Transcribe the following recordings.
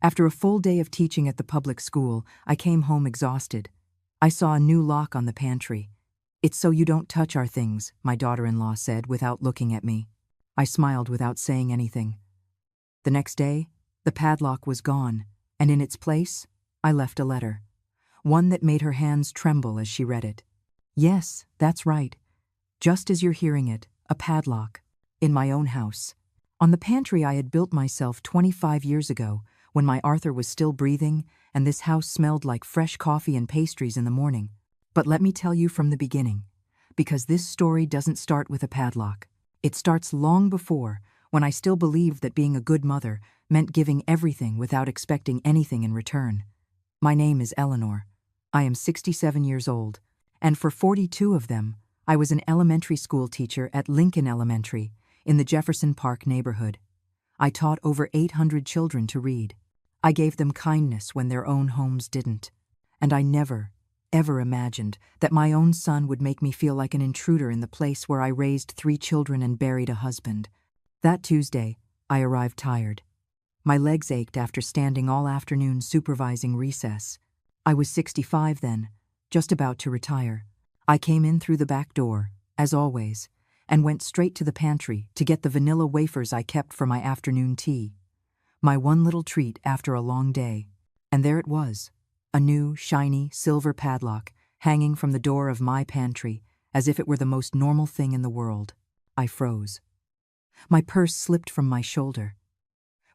After a full day of teaching at the public school, I came home exhausted. I saw a new lock on the pantry. "It's so you don't touch our things," my daughter-in-law said without looking at me. I smiled without saying anything. The next day, the padlock was gone, and in its place, I left a letter. One that made her hands tremble as she read it. Yes, that's right. Just as you're hearing it, a padlock. In my own house. On the pantry I had built myself 25 years ago, when my Arthur was still breathing, and this house smelled like fresh coffee and pastries in the morning. But let me tell you from the beginning, because this story doesn't start with a padlock. It starts long before, when I still believed that being a good mother meant giving everything without expecting anything in return. My name is Eleanor. I am 67 years old, and for 42 of them, I was an elementary school teacher at Lincoln Elementary in the Jefferson Park neighborhood. I taught over 800 children to read. I gave them kindness when their own homes didn't. And I never, ever imagined that my own son would make me feel like an intruder in the place where I raised 3 children and buried a husband. That Tuesday, I arrived tired. My legs ached after standing all afternoon supervising recess. I was 65 then, just about to retire. I came in through the back door, as always, and went straight to the pantry to get the vanilla wafers I kept for my afternoon tea. My one little treat after a long day. And there it was, a new, shiny, silver padlock hanging from the door of my pantry, as if it were the most normal thing in the world. I froze. My purse slipped from my shoulder.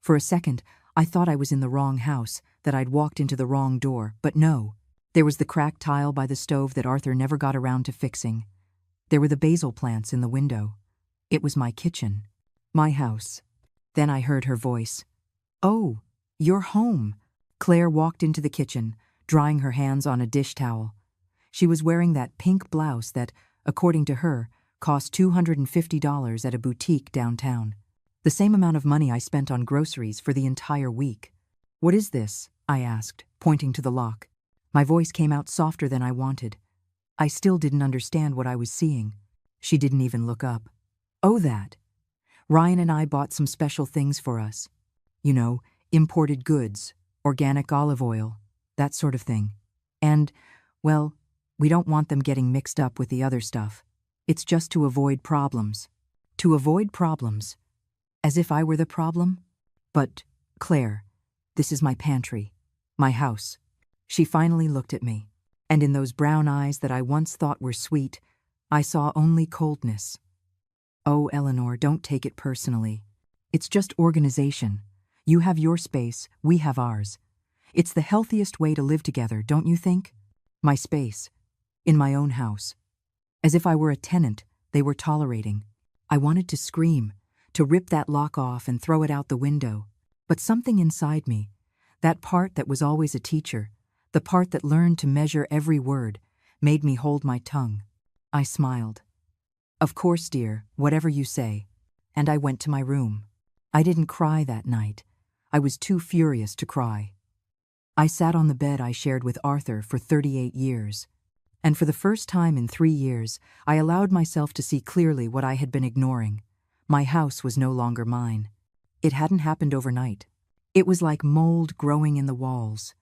For a second, I thought I was in the wrong house, that I'd walked into the wrong door, but no. There was the cracked tile by the stove that Arthur never got around to fixing. There were the basil plants in the window. It was my kitchen. My house. Then I heard her voice. "Oh, you're home." Claire walked into the kitchen, drying her hands on a dish towel. She was wearing that pink blouse that, according to her, cost $250 at a boutique downtown. The same amount of money I spent on groceries for the entire week. "What is this?" I asked, pointing to the lock. My voice came out softer than I wanted. I still didn't understand what I was seeing. She didn't even look up. "Oh, that. Ryan and I bought some special things for us. You know, imported goods, organic olive oil, that sort of thing. And, well, we don't want them getting mixed up with the other stuff. It's just to avoid problems." To avoid problems? As if I were the problem? "But, Claire, this is my pantry, my house." She finally looked at me, and in those brown eyes that I once thought were sweet, I saw only coldness. "Oh, Eleanor, don't take it personally. It's just organization. You have your space, we have ours. It's the healthiest way to live together, don't you think? My space. In my own house. As if I were a tenant they were tolerating. I wanted to scream, to rip that lock off and throw it out the window. But something inside me, that part that was always a teacher, the part that learned to measure every word, made me hold my tongue. I smiled. "Of course, dear, whatever you say." And I went to my room. I didn't cry that night. I was too furious to cry. I sat on the bed I shared with Arthur for 38 years. And for the first time in 3 years, I allowed myself to see clearly what I had been ignoring. My house was no longer mine. It hadn't happened overnight. It was like mold growing in the walls.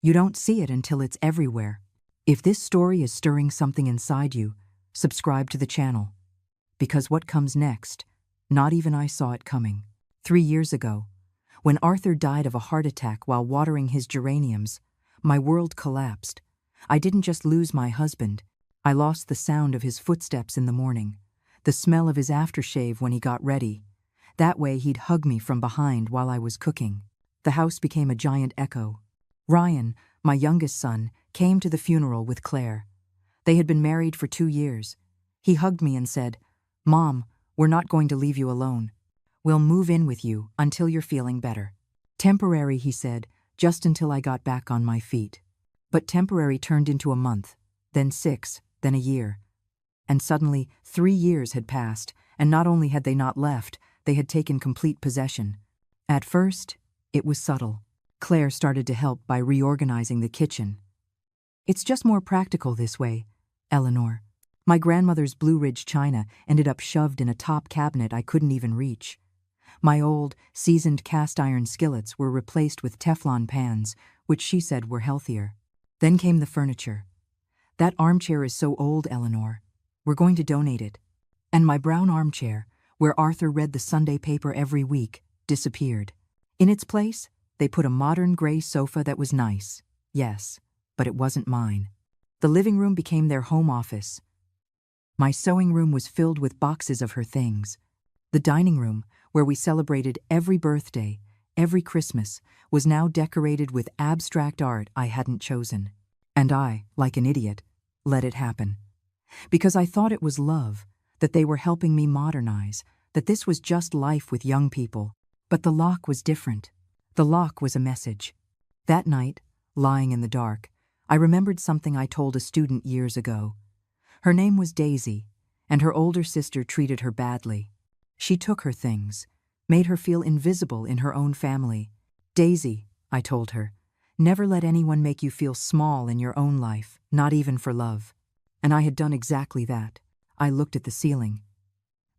You don't see it until it's everywhere. If this story is stirring something inside you, subscribe to the channel. Because what comes next, not even I saw it coming. 3 years ago, when Arthur died of a heart attack while watering his geraniums, my world collapsed. I didn't just lose my husband. I lost the sound of his footsteps in the morning, the smell of his aftershave when he got ready. That way he'd hug me from behind while I was cooking. The house became a giant echo. Ryan, my youngest son, came to the funeral with Claire. They had been married for 2 years. He hugged me and said, "Mom, we're not going to leave you alone. We'll move in with you until you're feeling better." Temporary, he said, just until I got back on my feet. But temporary turned into a month, then 6, then a year. And suddenly 3 years had passed, and not only had they not left, they had taken complete possession. At first, it was subtle. Claire started to help by reorganizing the kitchen. "It's just more practical this way, Eleanor. My grandmother's Blue Ridge china ended up shoved in a top cabinet I couldn't even reach. My old, seasoned cast-iron skillets were replaced with Teflon pans, which she said were healthier. Then came the furniture. "That armchair is so old, Eleanor. We're going to donate it." And my brown armchair, where Arthur read the Sunday paper every week, disappeared. In its place, they put a modern gray sofa that was nice, yes, but it wasn't mine. The living room became their home office. My sewing room was filled with boxes of her things. The dining room, where we celebrated every birthday, every Christmas, was now decorated with abstract art I hadn't chosen. And I, like an idiot, let it happen. Because I thought it was love, that they were helping me modernize, that this was just life with young people. But the lock was different. The lock was a message. That night, lying in the dark, I remembered something I told a student years ago. Her name was Daisy, and her older sister treated her badly. She took her things, made her feel invisible in her own family. "Daisy," I told her, "never let anyone make you feel small in your own life, not even for love." And I had done exactly that. I looked at the ceiling.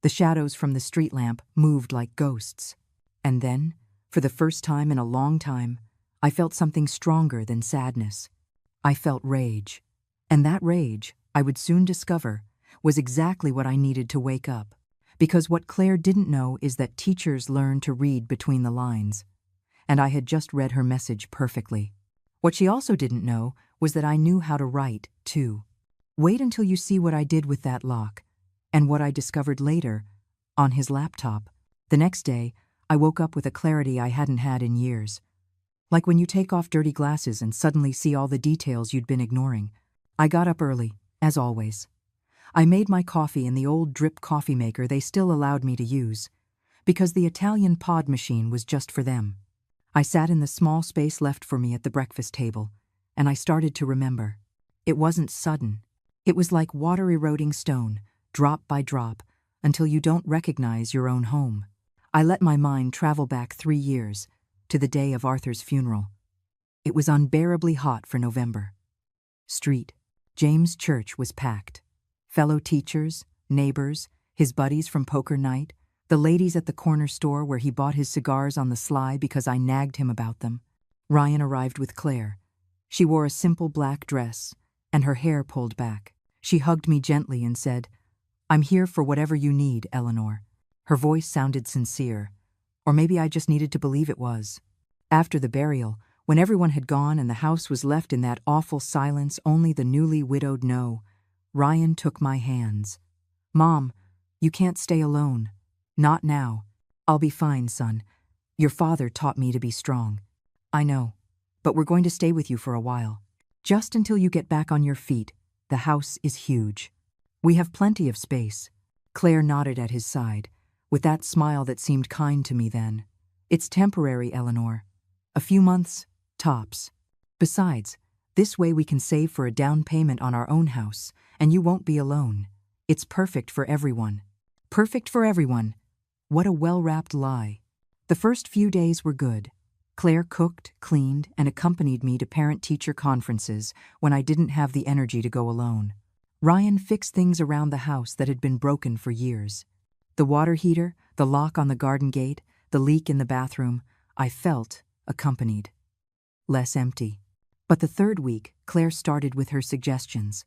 The shadows from the street lamp moved like ghosts. And then, for the first time in a long time, I felt something stronger than sadness. I felt rage. And that rage, I would soon discover, was exactly what I needed to wake up. Because what Claire didn't know is that teachers learn to read between the lines. And I had just read her message perfectly. What she also didn't know was that I knew how to write, too. Wait until you see what I did with that lock, and what I discovered later, on his laptop. The next day, I woke up with a clarity I hadn't had in years. Like when you take off dirty glasses and suddenly see all the details you'd been ignoring. I got up early, as always. I made my coffee in the old drip coffee maker they still allowed me to use, because the Italian pod machine was just for them. I sat in the small space left for me at the breakfast table, and I started to remember. It wasn't sudden. It was like water eroding stone, drop by drop, until you don't recognize your own home. I let my mind travel back 3 years, to the day of Arthur's funeral. It was unbearably hot for November. Street, James Church was packed. Fellow teachers, neighbors, his buddies from poker night, the ladies at the corner store where he bought his cigars on the sly because I nagged him about them. Ryan arrived with Claire. She wore a simple black dress, and her hair pulled back. She hugged me gently and said, "I'm here for whatever you need, Eleanor." Her voice sounded sincere, or maybe I just needed to believe it was. After the burial, when everyone had gone and the house was left in that awful silence only the newly widowed know, Ryan took my hands. "Mom, you can't stay alone. Not now. I'll be fine, son. Your father taught me to be strong." "I know, but we're going to stay with you for a while. Just until you get back on your feet. The house is huge. We have plenty of space." Claire nodded at his side, with that smile that seemed kind to me then. "It's temporary, Eleanor. A few months, tops. Besides, this way we can save for a down payment on our own house, and you won't be alone. It's perfect for everyone." Perfect for everyone. What a well-wrapped lie. The first few days were good. Claire cooked, cleaned, and accompanied me to parent-teacher conferences when I didn't have the energy to go alone. Ryan fixed things around the house that had been broken for years. The water heater, the lock on the garden gate, the leak in the bathroom, I felt accompanied. Less empty. But the third week, Claire started with her suggestions.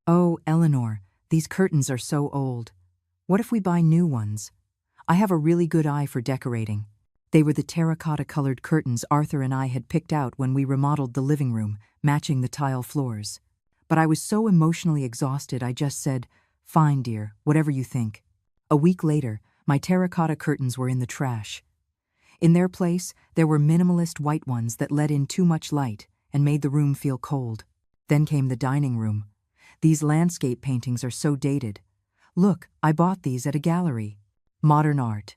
"Oh, Eleanor, these curtains are so old. What if we buy new ones? I have a really good eye for decorating." They were the terracotta-colored curtains Arthur and I had picked out when we remodeled the living room, matching the tile floors. But I was so emotionally exhausted I just said, "Fine, dear, whatever you think." A week later, my terracotta curtains were in the trash. In their place, there were minimalist white ones that let in too much light and made the room feel cold. Then came the dining room. "These landscape paintings are so dated. Look, I bought these at a gallery. Modern art.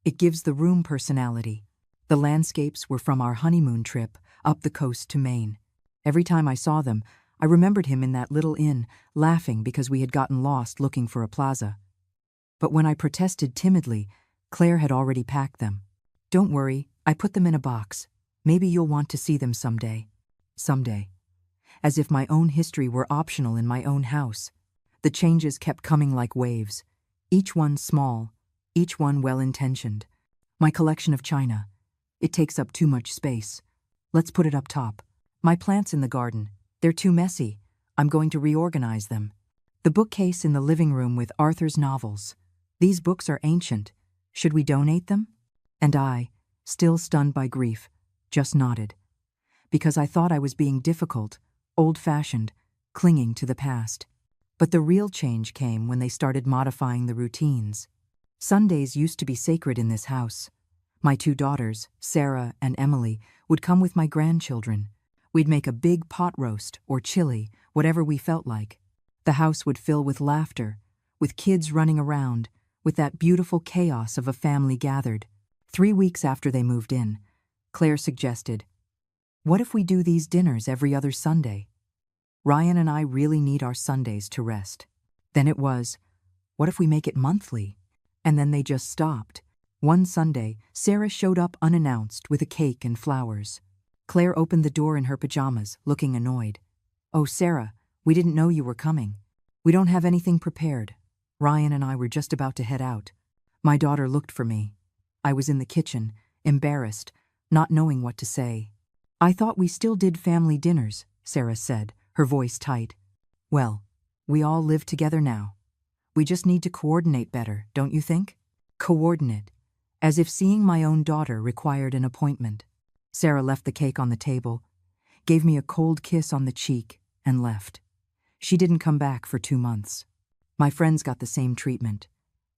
It gives the room personality." The landscapes were from our honeymoon trip up the coast to Maine. Every time I saw them, I remembered him in that little inn, laughing because we had gotten lost looking for a plaza. But when I protested timidly, Claire had already packed them. "Don't worry, I put them in a box. Maybe you'll want to see them someday." Someday. As if my own history were optional in my own house. The changes kept coming like waves, each one small, each one well-intentioned. My collection of china. It takes up too much space. Let's put it up top. My plants in the garden. They're too messy. I'm going to reorganize them. The bookcase in the living room with Arthur's novels. These books are ancient. Should we donate them? And I, still stunned by grief, just nodded. Because I thought I was being difficult, old-fashioned, clinging to the past. But the real change came when they started modifying the routines. Sundays used to be sacred in this house. My 2 daughters, Sarah and Emily, would come with my grandchildren. We'd make a big pot roast or chili, whatever we felt like. The house would fill with laughter, with kids running around, with that beautiful chaos of a family gathered. 3 weeks after they moved in, Claire suggested, "What if we do these dinners every other Sunday? Ryan and I really need our Sundays to rest." Then it was, "What if we make it monthly?" And then they just stopped. One Sunday, Sarah showed up unannounced with a cake and flowers. Claire opened the door in her pajamas, looking annoyed. "Oh, Sarah, we didn't know you were coming. We don't have anything prepared. Ryan and I were just about to head out." My daughter looked for me. I was in the kitchen, embarrassed, not knowing what to say. "I thought we still did family dinners," Sarah said, her voice tight. "Well, we all live together now. We just need to coordinate better, don't you think?" Coordinate. As if seeing my own daughter required an appointment. Sarah left the cake on the table, gave me a cold kiss on the cheek, and left. She didn't come back for 2 months. My friends got the same treatment.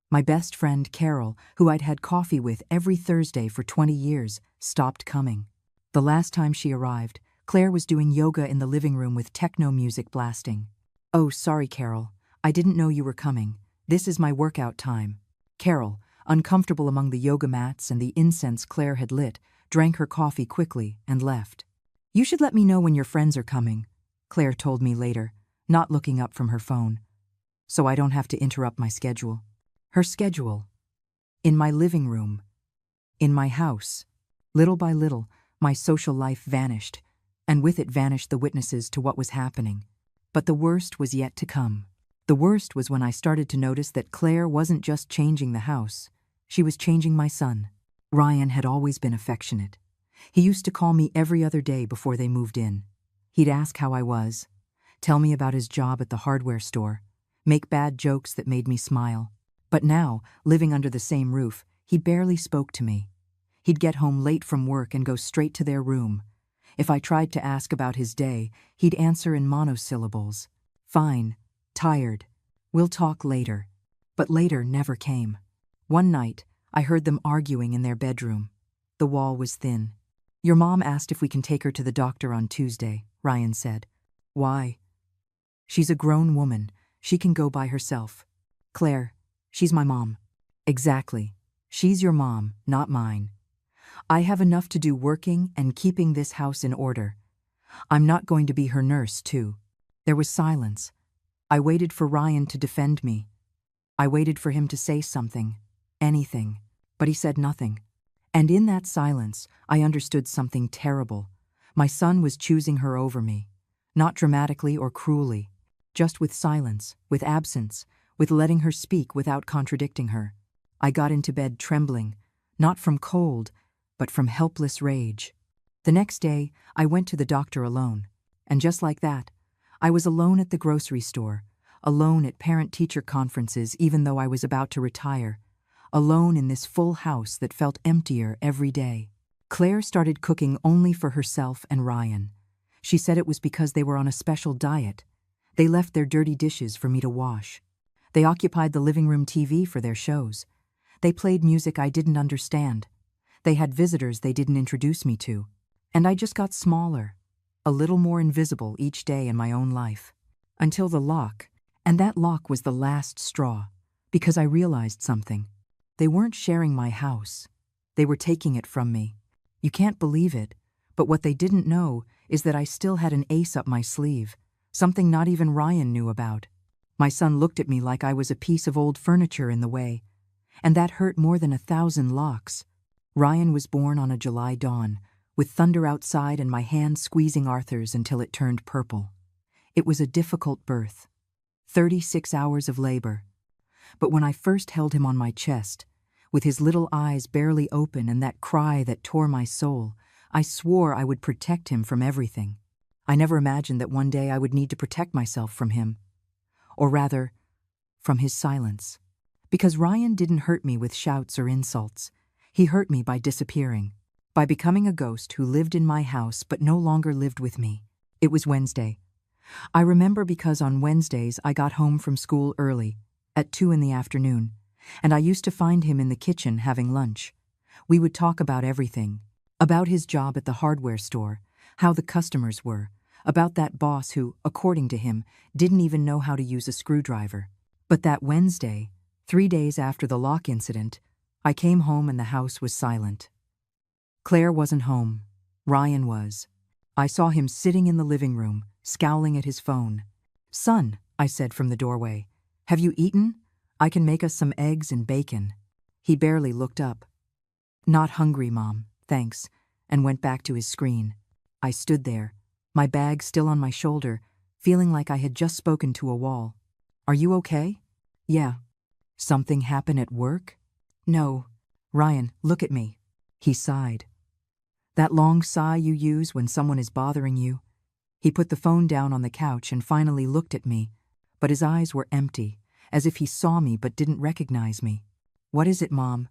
My best friend, Carol, who I'd had coffee with every Thursday for 20 years, stopped coming. The last time she arrived, Claire was doing yoga in the living room with techno music blasting. "Oh, sorry, Carol. I didn't know you were coming. This is my workout time." Carol, uncomfortable among the yoga mats and the incense Claire had lit, drank her coffee quickly and left. "You should let me know when your friends are coming," Claire told me later, not looking up from her phone, "so I don't have to interrupt my schedule." Her schedule. In my living room. In my house. Little by little, my social life vanished, and with it vanished the witnesses to what was happening. But the worst was yet to come. The worst was when I started to notice that Claire wasn't just changing the house, she was changing my son. Ryan had always been affectionate. He used to call me every other day before they moved in. He'd ask how I was, tell me about his job at the hardware store, make bad jokes that made me smile. But now, living under the same roof, he barely spoke to me. He'd get home late from work and go straight to their room. If I tried to ask about his day, he'd answer in monosyllables. "Fine, tired, we'll talk later." But later never came. One night, I heard them arguing in their bedroom. The wall was thin. "Your mom asked if we can take her to the doctor on Tuesday," Ryan said. "Why?" "She's a grown woman. She can go by herself." "Claire, she's my mom." "Exactly. She's your mom, not mine. I have enough to do working and keeping this house in order. I'm not going to be her nurse, too." There was silence. I waited for Ryan to defend me. I waited for him to say something, anything, but he said nothing. And in that silence, I understood something terrible. My son was choosing her over me, not dramatically or cruelly, just with silence, with absence, with letting her speak without contradicting her. I got into bed trembling, not from cold, but from helpless rage. The next day, I went to the doctor alone, and just like that, I was alone at the grocery store, alone at parent-teacher conferences even though I was about to retire, alone in this full house that felt emptier every day. Claire started cooking only for herself and Ryan. She said it was because they were on a special diet. They left their dirty dishes for me to wash. They occupied the living room TV for their shows. They played music I didn't understand. They had visitors they didn't introduce me to. And I just got smaller, a little more invisible each day in my own life. Until the lock, and that lock was the last straw, because I realized something. They weren't sharing my house. They were taking it from me. You can't believe it, but what they didn't know is that I still had an ace up my sleeve, something not even Ryan knew about. My son looked at me like I was a piece of old furniture in the way, and that hurt more than 1,000 locks. Ryan was born on a July dawn, with thunder outside and my hand squeezing Arthur's until it turned purple. It was a difficult birth. 36 hours of labor. But when I first held him on my chest, with his little eyes barely open and that cry that tore my soul. I swore I would protect him from everything. I never imagined that one day I would need to protect myself from him. Or rather, from his silence. Because Ryan didn't hurt me with shouts or insults. He hurt me by disappearing, by becoming a ghost who lived in my house but no longer lived with me. It was Wednesday. I remember because on Wednesdays I got home from school early, at 2 in the afternoon, and I used to find him in the kitchen having lunch. We would talk about everything, about his job at the hardware store, how the customers were, about that boss who, according to him, didn't even know how to use a screwdriver. But that Wednesday, 3 days after the lock incident, I came home and the house was silent. Claire wasn't home. Ryan was. I saw him sitting in the living room, scowling at his phone. "Son," I said from the doorway, "have you eaten? I can make us some eggs and bacon." He barely looked up. "Not hungry, Mom, thanks," and went back to his screen. I stood there, my bag still on my shoulder, feeling like I had just spoken to a wall. "Are you okay?" "Yeah." "Something happen at work?" "No." "Ryan, look at me." He sighed. That long sigh you use when someone is bothering you. He put the phone down on the couch and finally looked at me, but his eyes were empty, as if he saw me but didn't recognize me. "What is it, Mom?"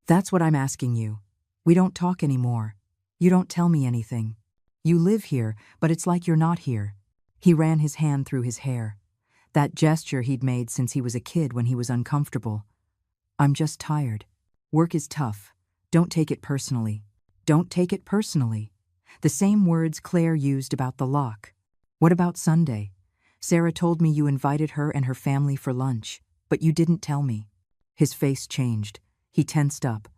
"That's what I'm asking you. We don't talk anymore. You don't tell me anything. You live here, but it's like you're not here." He ran his hand through his hair, that gesture he'd made since he was a kid when he was uncomfortable. "I'm just tired. Work is tough. Don't take it personally." Don't take it personally. The same words Claire used about the lock. "What about Sunday? Sarah told me you invited her and her family for lunch, but you didn't tell me." His face changed. He tensed up.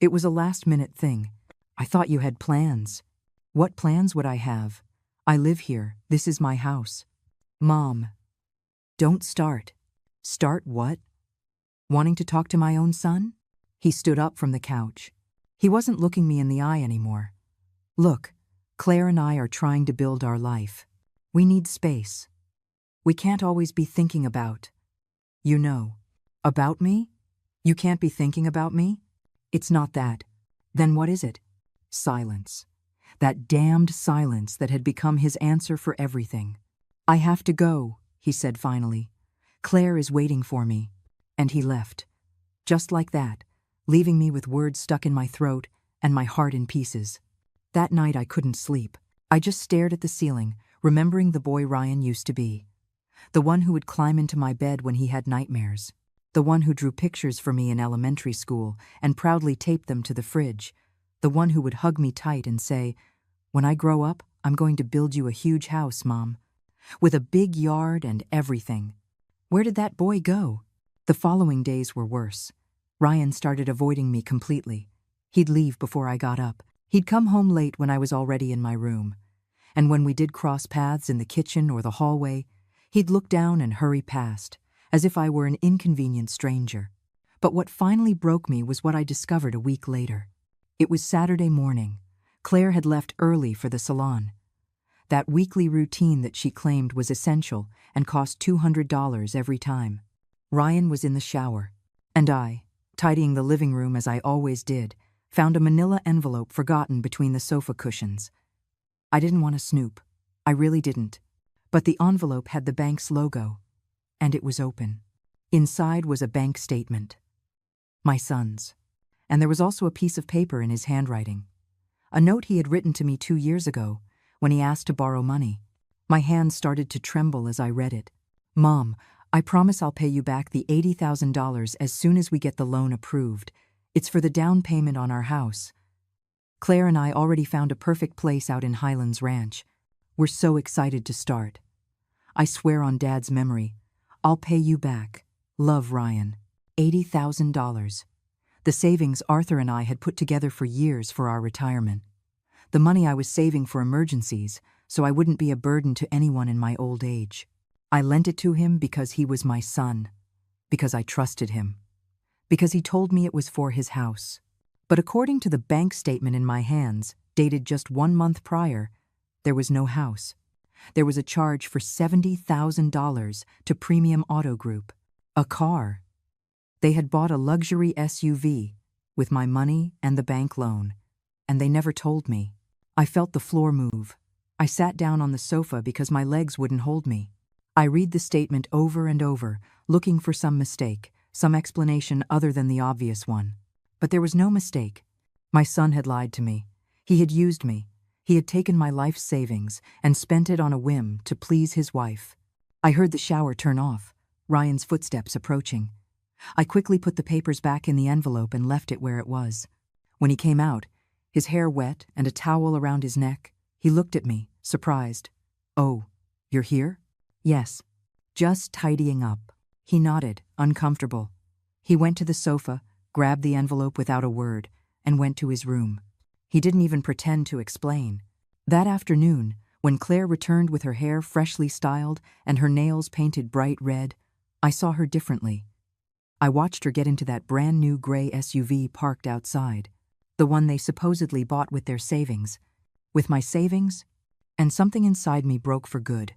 "It was a last-minute thing. I thought you had plans." "What plans would I have? I live here. This is my house." "Mom, don't start." "Start what? Wanting to talk to my own son?" He stood up from the couch. He wasn't looking me in the eye anymore. "Look, Claire and I are trying to build our life. We need space. We can't always be thinking about, you know." "About me? You can't be thinking about me?" "It's not that." "Then what is it?" Silence. That damned silence that had become his answer for everything. "I have to go," he said finally. "Claire is waiting for me." And he left. Just like that, leaving me with words stuck in my throat and my heart in pieces. That night I couldn't sleep. I just stared at the ceiling, remembering the boy Ryan used to be. The one who would climb into my bed when he had nightmares. The one who drew pictures for me in elementary school and proudly taped them to the fridge. The one who would hug me tight and say, "When I grow up, I'm going to build you a huge house, Mom. With a big yard and everything." Where did that boy go? The following days were worse. Ryan started avoiding me completely. He'd leave before I got up. He'd come home late when I was already in my room. And when we did cross paths in the kitchen or the hallway, he'd look down and hurry past, as if I were an inconvenient stranger. But what finally broke me was what I discovered a week later. It was Saturday morning. Claire had left early for the salon. That weekly routine that she claimed was essential and cost $200 every time. Ryan was in the shower, and I, tidying the living room as I always did, found a manila envelope forgotten between the sofa cushions. I didn't want to snoop. I really didn't. But the envelope had the bank's logo, and it was open. Inside was a bank statement. My son's. And there was also a piece of paper in his handwriting. A note he had written to me 2 years ago, when he asked to borrow money. My hand started to tremble as I read it. "Mom, I promise I'll pay you back the $80,000 as soon as we get the loan approved. It's for the down payment on our house. Claire and I already found a perfect place out in Highlands Ranch. We're so excited to start. I swear on Dad's memory, I'll pay you back. Love, Ryan." $80,000. The savings Arthur and I had put together for years for our retirement. The money I was saving for emergencies, so I wouldn't be a burden to anyone in my old age. I lent it to him because he was my son, because I trusted him, because he told me it was for his house. But according to the bank statement in my hands, dated just 1 month prior, there was no house. There was a charge for $70,000 to Premium Auto Group. A car. They had bought a luxury SUV, with my money and the bank loan. And they never told me. I felt the floor move. I sat down on the sofa because my legs wouldn't hold me. I read the statement over and over, looking for some mistake, some explanation other than the obvious one. But there was no mistake. My son had lied to me. He had used me. He had taken my life savings and spent it on a whim to please his wife. I heard the shower turn off, Ryan's footsteps approaching. I quickly put the papers back in the envelope and left it where it was. When he came out, his hair wet and a towel around his neck, he looked at me, surprised. "Oh, you're here?" "Yes. Just tidying up." He nodded, uncomfortable. He went to the sofa, grabbed the envelope without a word, and went to his room. He didn't even pretend to explain. That afternoon, when Claire returned with her hair freshly styled and her nails painted bright red, I saw her differently. I watched her get into that brand new gray SUV parked outside, the one they supposedly bought with their savings. With my savings, and something inside me broke for good.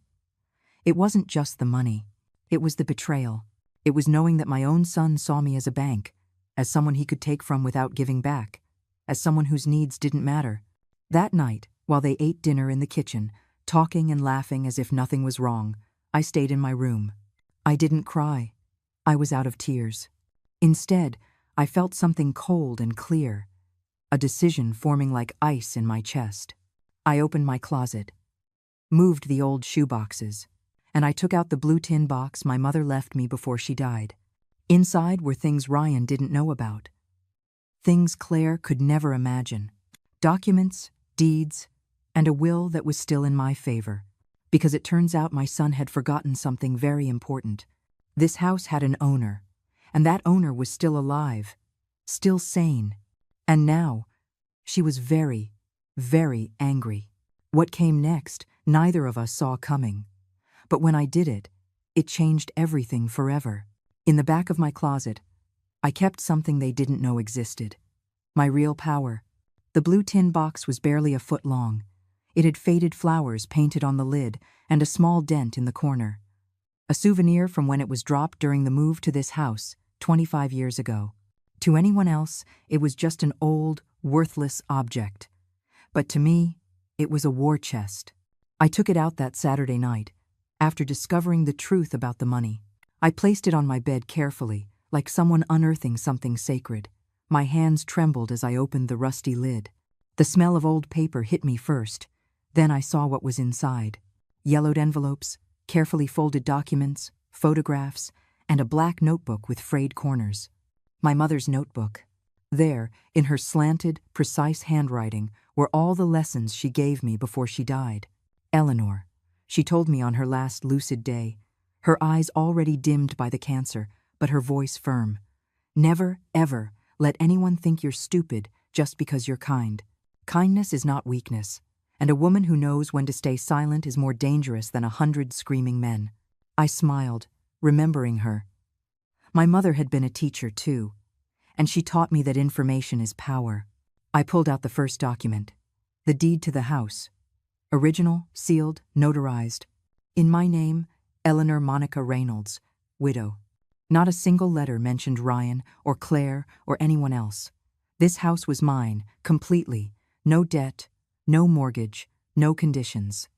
It wasn't just the money. It was the betrayal. It was knowing that my own son saw me as a bank, as someone he could take from without giving back, as someone whose needs didn't matter. That night, while they ate dinner in the kitchen, talking and laughing as if nothing was wrong, I stayed in my room. I didn't cry. I was out of tears. Instead, I felt something cold and clear, a decision forming like ice in my chest. I opened my closet, moved the old shoeboxes, and I took out the blue tin box my mother left me before she died. Inside were things Ryan didn't know about. Things Claire could never imagine. Documents, deeds, and a will that was still in my favor. Because it turns out my son had forgotten something very important. This house had an owner, and that owner was still alive, still sane. And now, she was very, very angry. What came next, neither of us saw coming. But when I did it, it changed everything forever. In the back of my closet, I kept something they didn't know existed. My real power. The blue tin box was barely a foot long. It had faded flowers painted on the lid and a small dent in the corner. A souvenir from when it was dropped during the move to this house, 25 years ago. To anyone else, it was just an old, worthless object. But to me, it was a war chest. I took it out that Saturday night, after discovering the truth about the money. I placed it on my bed carefully, like someone unearthing something sacred. My hands trembled as I opened the rusty lid. The smell of old paper hit me first. Then I saw what was inside. Yellowed envelopes, carefully folded documents, photographs, and a black notebook with frayed corners. My mother's notebook. There, in her slanted, precise handwriting, were all the lessons she gave me before she died. Eleanor, she told me on her last lucid day, her eyes already dimmed by the cancer, but her voice firm. Never, ever, let anyone think you're stupid just because you're kind. Kindness is not weakness, and a woman who knows when to stay silent is more dangerous than 100 screaming men. I smiled, remembering her. My mother had been a teacher too, and she taught me that information is power. I pulled out the first document, the deed to the house. Original, sealed, notarized. In my name, Eleanor Monica Reynolds, widow. Not a single letter mentioned Ryan or Claire or anyone else. This house was mine, completely. No debt, no mortgage, no conditions.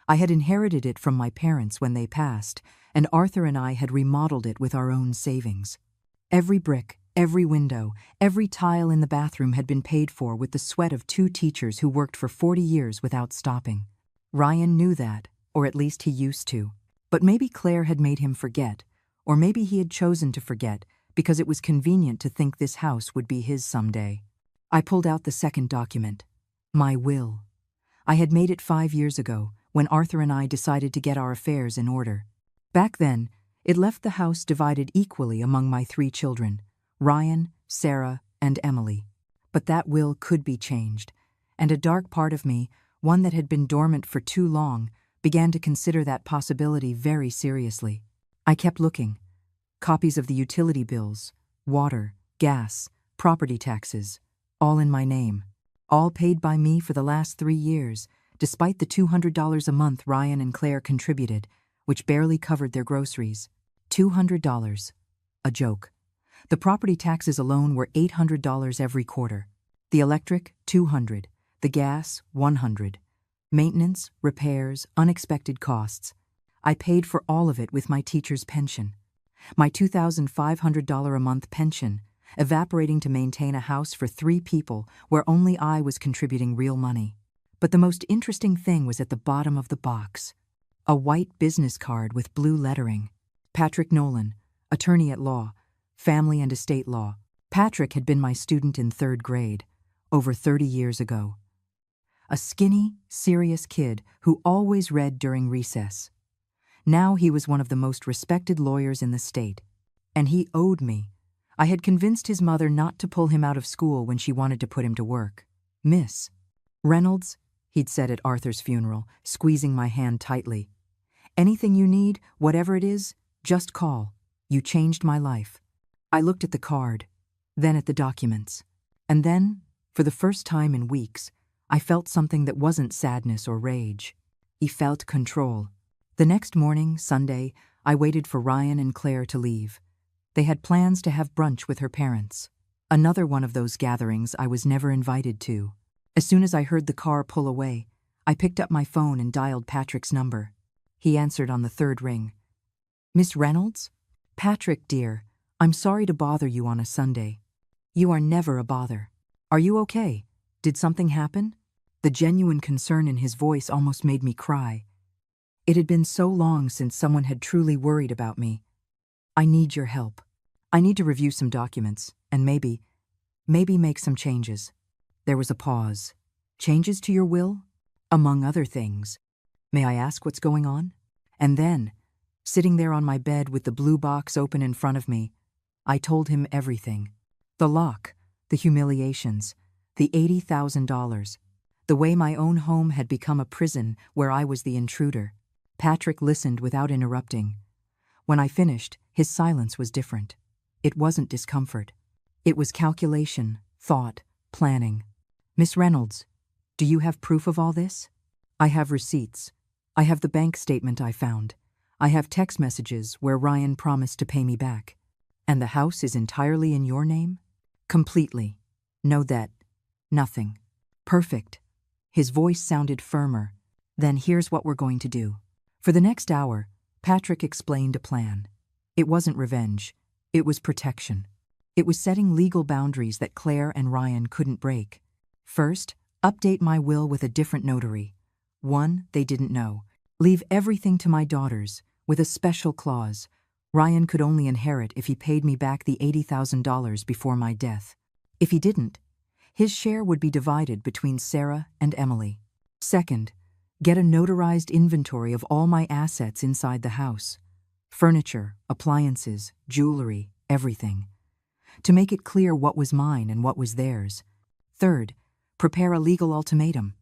I had inherited it from my parents when they passed, and Arthur and I had remodeled it with our own savings. Every brick, every window, every tile in the bathroom had been paid for with the sweat of 2 teachers who worked for 40 years without stopping. Ryan knew that, or at least he used to. But maybe Claire had made him forget, or maybe he had chosen to forget because it was convenient to think this house would be his someday. I pulled out the second document, my will. I had made it 5 years ago, when Arthur and I decided to get our affairs in order. Back then, it left the house divided equally among my 3 children, Ryan, Sarah, and Emily. But that will could be changed, and a dark part of me, one that had been dormant for too long, began to consider that possibility very seriously. I kept looking. Copies of the utility bills, water, gas, property taxes, all in my name. All paid by me for the last 3 years, despite the $200 a month Ryan and Claire contributed, which barely covered their groceries. $200. A joke. The property taxes alone were $800 every quarter. The electric, $200. The gas, $100. Maintenance, repairs, unexpected costs. I paid for all of it with my teacher's pension. My $2,500 a month pension, evaporating to maintain a house for 3 people where only I was contributing real money. But the most interesting thing was at the bottom of the box. A white business card with blue lettering. Patrick Nolan, attorney at law, family and estate law. Patrick had been my student in 3rd grade, over 30 years ago. A skinny, serious kid who always read during recess. Now he was one of the most respected lawyers in the state. And he owed me. I had convinced his mother not to pull him out of school when she wanted to put him to work. "Miss Reynolds," he'd said at Arthur's funeral, squeezing my hand tightly. "Anything you need, whatever it is, just call. You changed my life." I looked at the card, then at the documents. And then, for the first time in weeks, I felt something that wasn't sadness or rage. He felt control. The next morning, Sunday, I waited for Ryan and Claire to leave. They had plans to have brunch with her parents. Another one of those gatherings I was never invited to. As soon as I heard the car pull away, I picked up my phone and dialed Patrick's number. He answered on the 3rd ring. "Miss Reynolds? Patrick, dear, I'm sorry to bother you on a Sunday." "You are never a bother. Are you okay? Did something happen?" The genuine concern in his voice almost made me cry. It had been so long since someone had truly worried about me. "I need your help. I need to review some documents, and maybe make some changes." There was a pause. "Changes to your will?" "Among other things." "May I ask what's going on?" And then, sitting there on my bed with the blue box open in front of me, I told him everything. The lock, the humiliations, the $80,000, the way my own home had become a prison where I was the intruder. Patrick listened without interrupting. When I finished, his silence was different. It wasn't discomfort. It was calculation, thought, planning. "Miss Reynolds, do you have proof of all this?" "I have receipts. I have the bank statement I found. I have text messages where Ryan promised to pay me back." "And the house is entirely in your name?" "Completely. No debt. Nothing." "Perfect." His voice sounded firmer. "Then here's what we're going to do." For the next hour, Patrick explained a plan. It wasn't revenge. It was protection. It was setting legal boundaries that Claire and Ryan couldn't break. First, update my will with a different notary. One they didn't know. Leave everything to my daughters, with a special clause. Ryan could only inherit if he paid me back the $80,000 before my death. If he didn't, his share would be divided between Sarah and Emily. Second, get a notarized inventory of all my assets inside the house. Furniture, appliances, jewelry, everything. To make it clear what was mine and what was theirs. Third, prepare a legal ultimatum.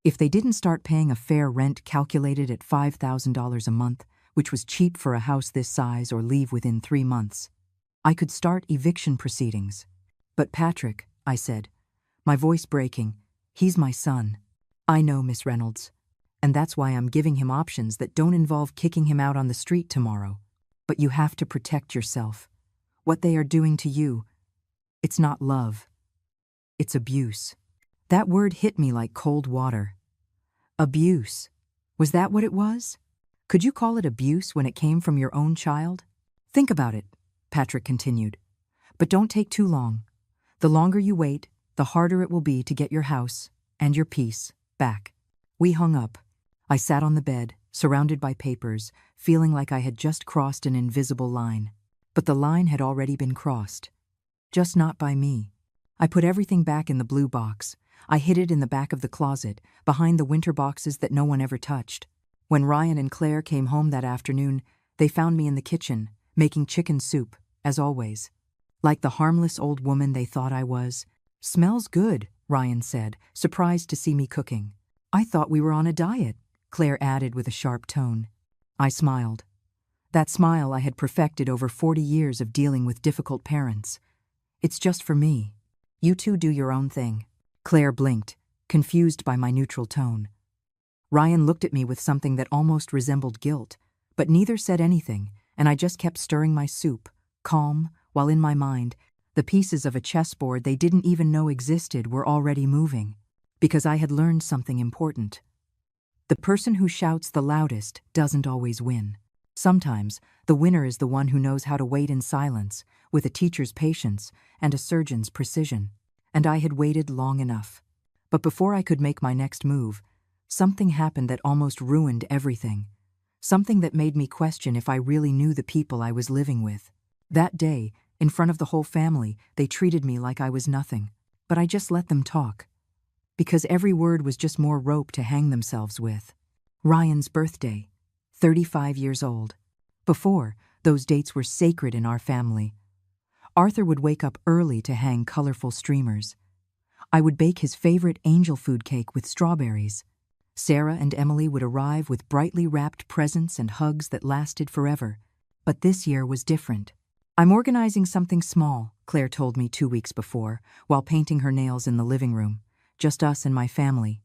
If they didn't start paying a fair rent calculated at $5,000 a month, which was cheap for a house this size, or leave within 3 months, I could start eviction proceedings. "But Patrick," I said, my voice breaking, "he's my son." "I know, Miss Reynolds. And that's why I'm giving him options that don't involve kicking him out on the street tomorrow. But you have to protect yourself. What they are doing to you, it's not love. It's abuse." That word hit me like cold water. Abuse. Was that what it was? Could you call it abuse when it came from your own child? "Think about it," Patrick continued. "But don't take too long. The longer you wait, the harder it will be to get your house and your peace back." We hung up. I sat on the bed, surrounded by papers, feeling like I had just crossed an invisible line. But the line had already been crossed. Just not by me. I put everything back in the blue box. I hid it in the back of the closet, behind the winter boxes that no one ever touched. When Ryan and Claire came home that afternoon, they found me in the kitchen, making chicken soup, as always. Like the harmless old woman they thought I was. "Smells good," Ryan said, surprised to see me cooking. "I thought we were on a diet," Claire added with a sharp tone. I smiled. That smile I had perfected over 40 years of dealing with difficult parents. "It's just for me. You two do your own thing." Claire blinked, confused by my neutral tone. Ryan looked at me with something that almost resembled guilt, but neither said anything, and I just kept stirring my soup, calm, while in my mind, the pieces of a chessboard they didn't even know existed were already moving, because I had learned something important. The person who shouts the loudest doesn't always win. Sometimes, the winner is the one who knows how to wait in silence, with a teacher's patience and a surgeon's precision. And I had waited long enough. But before I could make my next move, something happened that almost ruined everything. Something that made me question if I really knew the people I was living with. That day, in front of the whole family, they treated me like I was nothing. But I just let them talk. Because every word was just more rope to hang themselves with. Ryan's birthday, 35 years old. Before, those dates were sacred in our family. Arthur would wake up early to hang colorful streamers. I would bake his favorite angel food cake with strawberries. Sarah and Emily would arrive with brightly wrapped presents and hugs that lasted forever. But this year was different. "I'm organizing something small," Claire told me 2 weeks before, while painting her nails in the living room. "Just us and my family.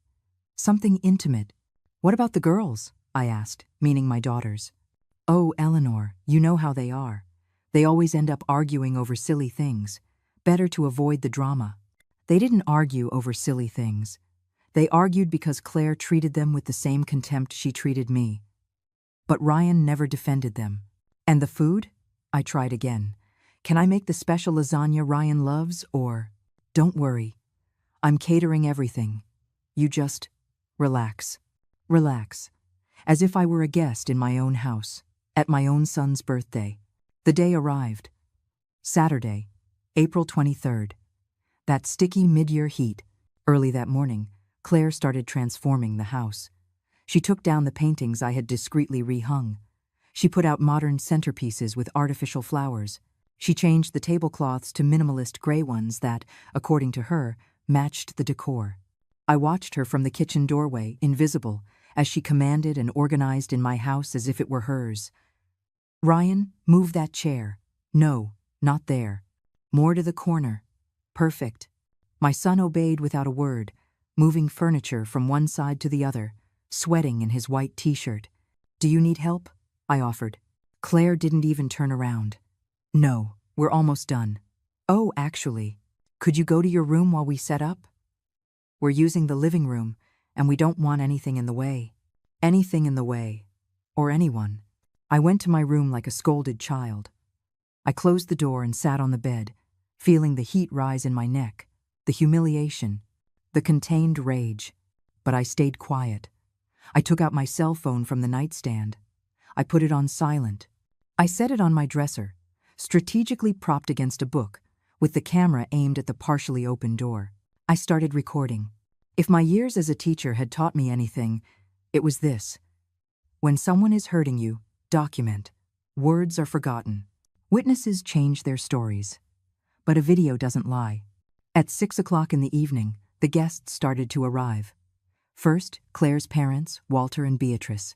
Something intimate." "What about the girls?" I asked, meaning my daughters. "Oh, Eleanor, you know how they are. They always end up arguing over silly things. Better to avoid the drama." They didn't argue over silly things. They argued because Claire treated them with the same contempt she treated me. But Ryan never defended them. "And the food?" I tried again. "Can I make the special lasagna Ryan loves, or—" "Don't worry. I'm catering everything. You just relax." Relax. As if I were a guest in my own house, at my own son's birthday. The day arrived. Saturday, April 23rd. That sticky mid-year heat. Early that morning, Claire started transforming the house. She took down the paintings I had discreetly rehung. She put out modern centerpieces with artificial flowers. She changed the tablecloths to minimalist gray ones that, according to her, matched the decor. I watched her from the kitchen doorway, invisible, as she commanded and organized in my house as if it were hers. "Ryan, move that chair." "No, not there. More to the corner." "Perfect." My son obeyed without a word, moving furniture from one side to the other, sweating in his white t-shirt. "Do you need help?" I offered. Claire didn't even turn around. "No, we're almost done." "Oh, actually, could you go to your room while we set up? We're using the living room, and we don't want anything in the way." Anything in the way. Or anyone. I went to my room like a scolded child. I closed the door and sat on the bed, feeling the heat rise in my neck, the humiliation, the contained rage. But I stayed quiet. I took out my cell phone from the nightstand. I put it on silent. I set it on my dresser, strategically propped against a book, with the camera aimed at the partially open door. I started recording. If my years as a teacher had taught me anything, it was this. When someone is hurting you, document. Words are forgotten. Witnesses change their stories. But a video doesn't lie. At 6 o'clock in the evening, the guests started to arrive. First, Claire's parents, Walter and Beatrice.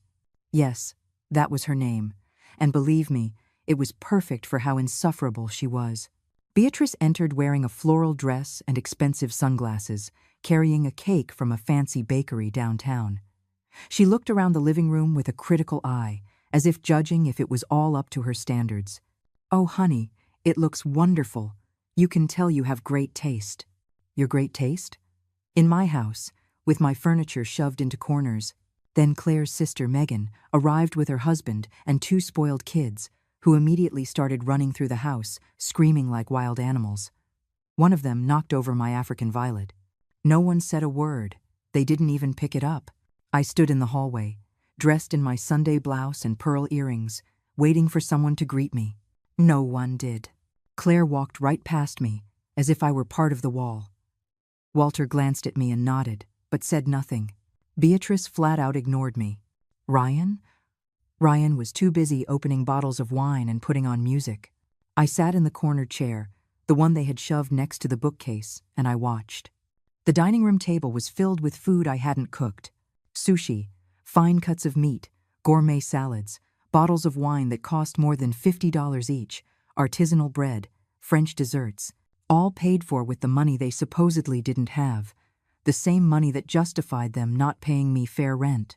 Yes, that was her name. And believe me, it was perfect for how insufferable she was. Beatrice entered wearing a floral dress and expensive sunglasses, carrying a cake from a fancy bakery downtown. She looked around the living room with a critical eye, as if judging if it was all up to her standards. "Oh, honey, it looks wonderful. You can tell you have great taste." "Your great taste?" "In my house, with my furniture shoved into corners." Then Claire's sister, Megan, arrived with her husband and 2 spoiled kids, who immediately started running through the house, screaming like wild animals. One of them knocked over my African violet. No one said a word. They didn't even pick it up. I stood in the hallway, dressed in my Sunday blouse and pearl earrings, waiting for someone to greet me. No one did. Claire walked right past me, as if I were part of the wall. Walter glanced at me and nodded, but said nothing. Beatrice flat out ignored me. Ryan? Ryan was too busy opening bottles of wine and putting on music. I sat in the corner chair, the one they had shoved next to the bookcase, and I watched. The dining room table was filled with food I hadn't cooked. Sushi, fine cuts of meat, gourmet salads, bottles of wine that cost more than $50 each, artisanal bread, French desserts, all paid for with the money they supposedly didn't have, the same money that justified them not paying me fair rent.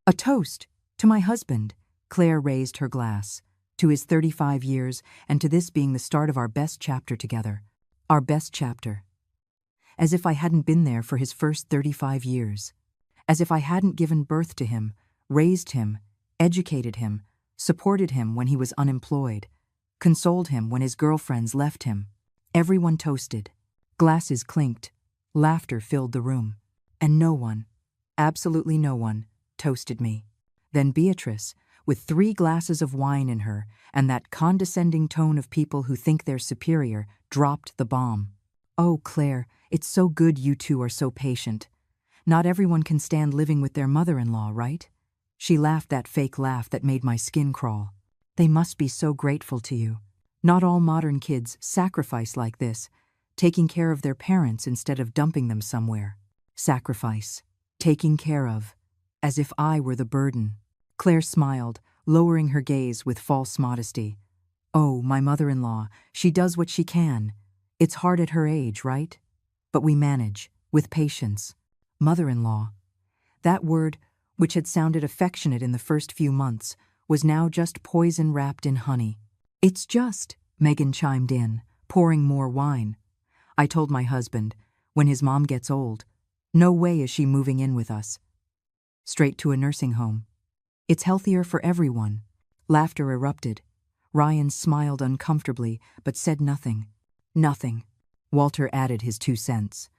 "A toast to my husband." Claire raised her glass. to his 35 years, and to this being the start of our best chapter together. Our best chapter. As if I hadn't been there for his first 35 years. As if I hadn't given birth to him, raised him, educated him, supported him when he was unemployed, consoled him when his girlfriends left him. Everyone toasted. Glasses clinked. Laughter filled the room. And no one, absolutely no one, toasted me. Then Beatrice, with 3 glasses of wine in her and that condescending tone of people who think they're superior, dropped the bomb. "Oh, Claire, it's so good you two are so patient. Not everyone can stand living with their mother-in-law, right?" She laughed that fake laugh that made my skin crawl. "They must be so grateful to you. Not all modern kids sacrifice like this, taking care of their parents instead of dumping them somewhere. Sacrifice. Taking care of. As if I were the burden." Claire smiled, lowering her gaze with false modesty. "Oh, my mother-in-law, she does what she can. It's hard at her age, right? But we manage, with patience." Mother-in-law. That word, which had sounded affectionate in the first few months, was now just poison wrapped in honey. "It's just," Megan chimed in, pouring more wine. "I told my husband, when his mom gets old, no way is she moving in with us. Straight to a nursing home. It's healthier for everyone." Laughter erupted. Ryan smiled uncomfortably, but said nothing. "Nothing." Walter added his 2 cents.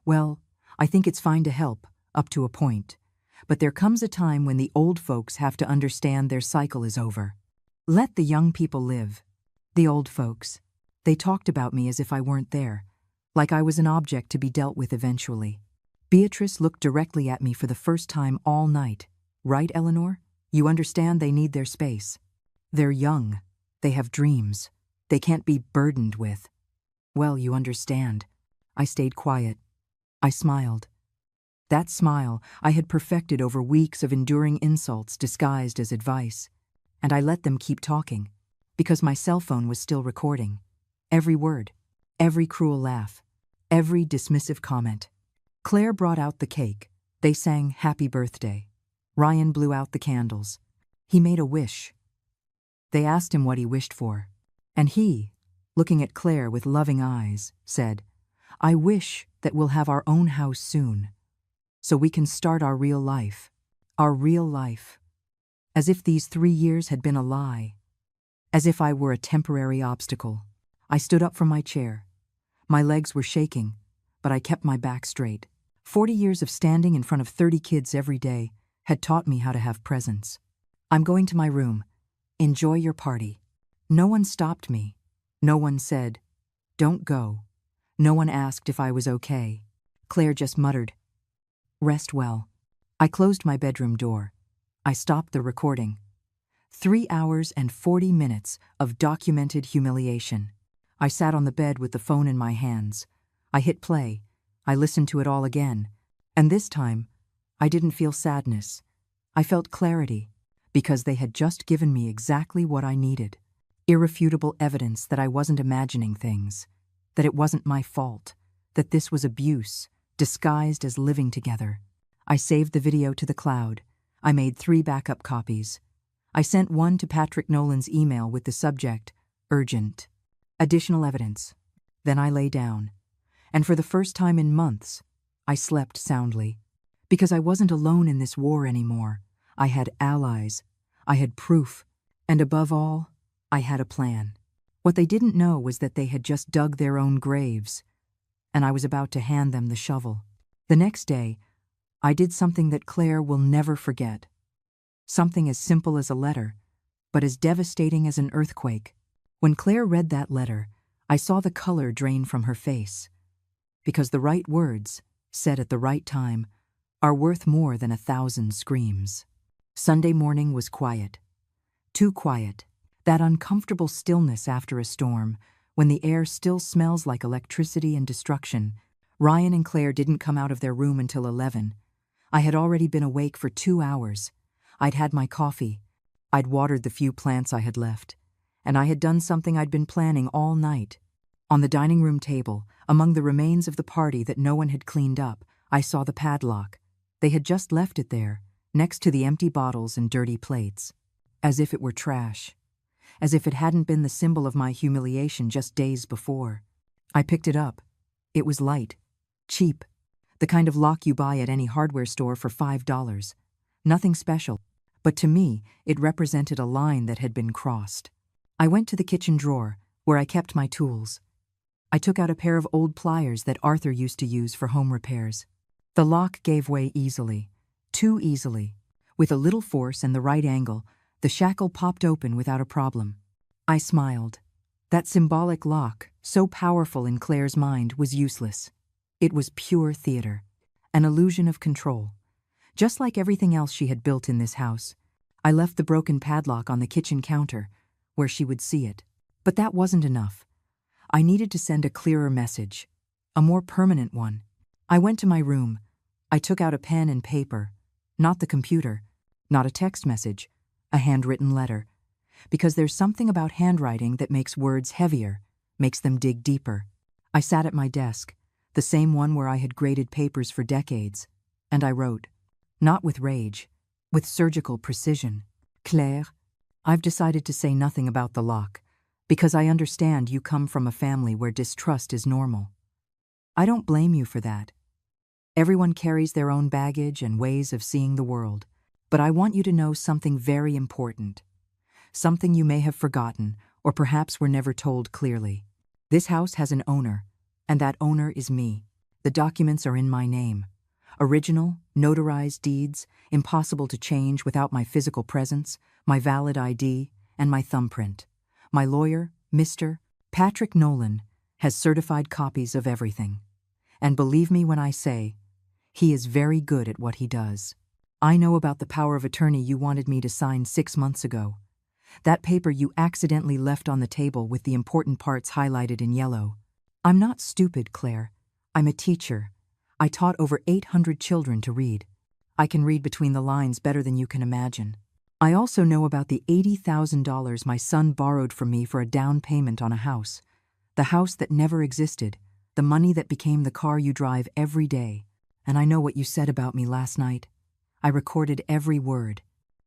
"Well, I think it's fine to help, up to a point. But there comes a time when the old folks have to understand their cycle is over. Let the young people live." The old folks. They talked about me as if I weren't there, like I was an object to be dealt with eventually. Beatrice looked directly at me for the first time all night. "Right, Eleanor? You understand they need their space. They're young. They have dreams. They can't be burdened with." "Well, you understand." I stayed quiet. I smiled. That smile I had perfected over weeks of enduring insults disguised as advice. And I let them keep talking, because my cell phone was still recording. Every word, every cruel laugh, every dismissive comment. Claire brought out the cake. They sang "Happy Birthday." Ryan blew out the candles. He made a wish. They asked him what he wished for. And he, looking at Claire with loving eyes, said, "I wish that we'll have our own house soon, so we can start our real life. Our real life." As if these 3 years had been a lie. As if I were a temporary obstacle. I stood up from my chair. My legs were shaking, but I kept my back straight. 40 years of standing in front of 30 kids every day had taught me how to have presence. "I'm going to my room. Enjoy your party." No one stopped me. No one said, "Don't go." No one asked if I was okay. Claire just muttered, "Rest well." I closed my bedroom door. I stopped the recording. 3 hours and 40 minutes of documented humiliation. I sat on the bed with the phone in my hands. I hit play. I listened to it all again. And this time, I didn't feel sadness. I felt clarity, because they had just given me exactly what I needed. Irrefutable evidence that I wasn't imagining things, that it wasn't my fault, that this was abuse, disguised as living together. I saved the video to the cloud. I made 3 backup copies. I sent one to Patrick Nolan's email with the subject, "Urgent." Additional evidence. Then I lay down. And for the first time in months, I slept soundly. Because I wasn't alone in this war anymore. I had allies. I had proof. And above all, I had a plan. What they didn't know was that they had just dug their own graves. And I was about to hand them the shovel. The next day, I did something that Claire will never forget. Something as simple as a letter, but as devastating as an earthquake. When Claire read that letter, I saw the color drain from her face. Because the right words, said at the right time, are worth more than 1,000 screams. Sunday morning was quiet. Too quiet. That uncomfortable stillness after a storm, when the air still smells like electricity and destruction. Ryan and Claire didn't come out of their room until 11. I had already been awake for 2 hours. I'd had my coffee. I'd watered the few plants I had left. And I had done something I'd been planning all night. On the dining room table, among the remains of the party that no one had cleaned up, I saw the padlock. They had just left it there, next to the empty bottles and dirty plates. As if it were trash. as if it hadn't been the symbol of my humiliation just days before. I picked it up. It was light, cheap, the kind of lock you buy at any hardware store for $5. Nothing special, but to me, it represented a line that had been crossed. I went to the kitchen drawer, where I kept my tools. I took out a pair of old pliers that Arthur used to use for home repairs. The lock gave way easily, too easily. With a little force and the right angle, the shackle popped open without a problem. I smiled. That symbolic lock, so powerful in Claire's mind, was useless. It was pure theater, an illusion of control. Just like everything else she had built in this house, I left the broken padlock on the kitchen counter, where she would see it. But that wasn't enough. I needed to send a clearer message, a more permanent one. I went to my room. I took out a pen and paper, not the computer, not a text message, a handwritten letter. Because there's something about handwriting that makes words heavier, makes them dig deeper. I sat at my desk, the same one where I had graded papers for decades, and I wrote, not with rage, with surgical precision. Claire, I've decided to say nothing about the lock, because I understand you come from a family where distrust is normal. I don't blame you for that. Everyone carries their own baggage and ways of seeing the world, but I want you to know something very important. Something you may have forgotten, or perhaps were never told clearly. This house has an owner, and that owner is me. The documents are in my name. Original, notarized deeds, impossible to change without my physical presence, my valid ID, and my thumbprint. My lawyer, Mr. Patrick Nolan, has certified copies of everything. And believe me when I say, he is very good at what he does. I know about the power of attorney you wanted me to sign 6 months ago. That paper you accidentally left on the table with the important parts highlighted in yellow. I'm not stupid, Claire. I'm a teacher. I taught over 800 children to read. I can read between the lines better than you can imagine. I also know about the $80,000 my son borrowed from me for a down payment on a house. The house that never existed, the money that became the car you drive every day. And I know what you said about me last night. I recorded every word.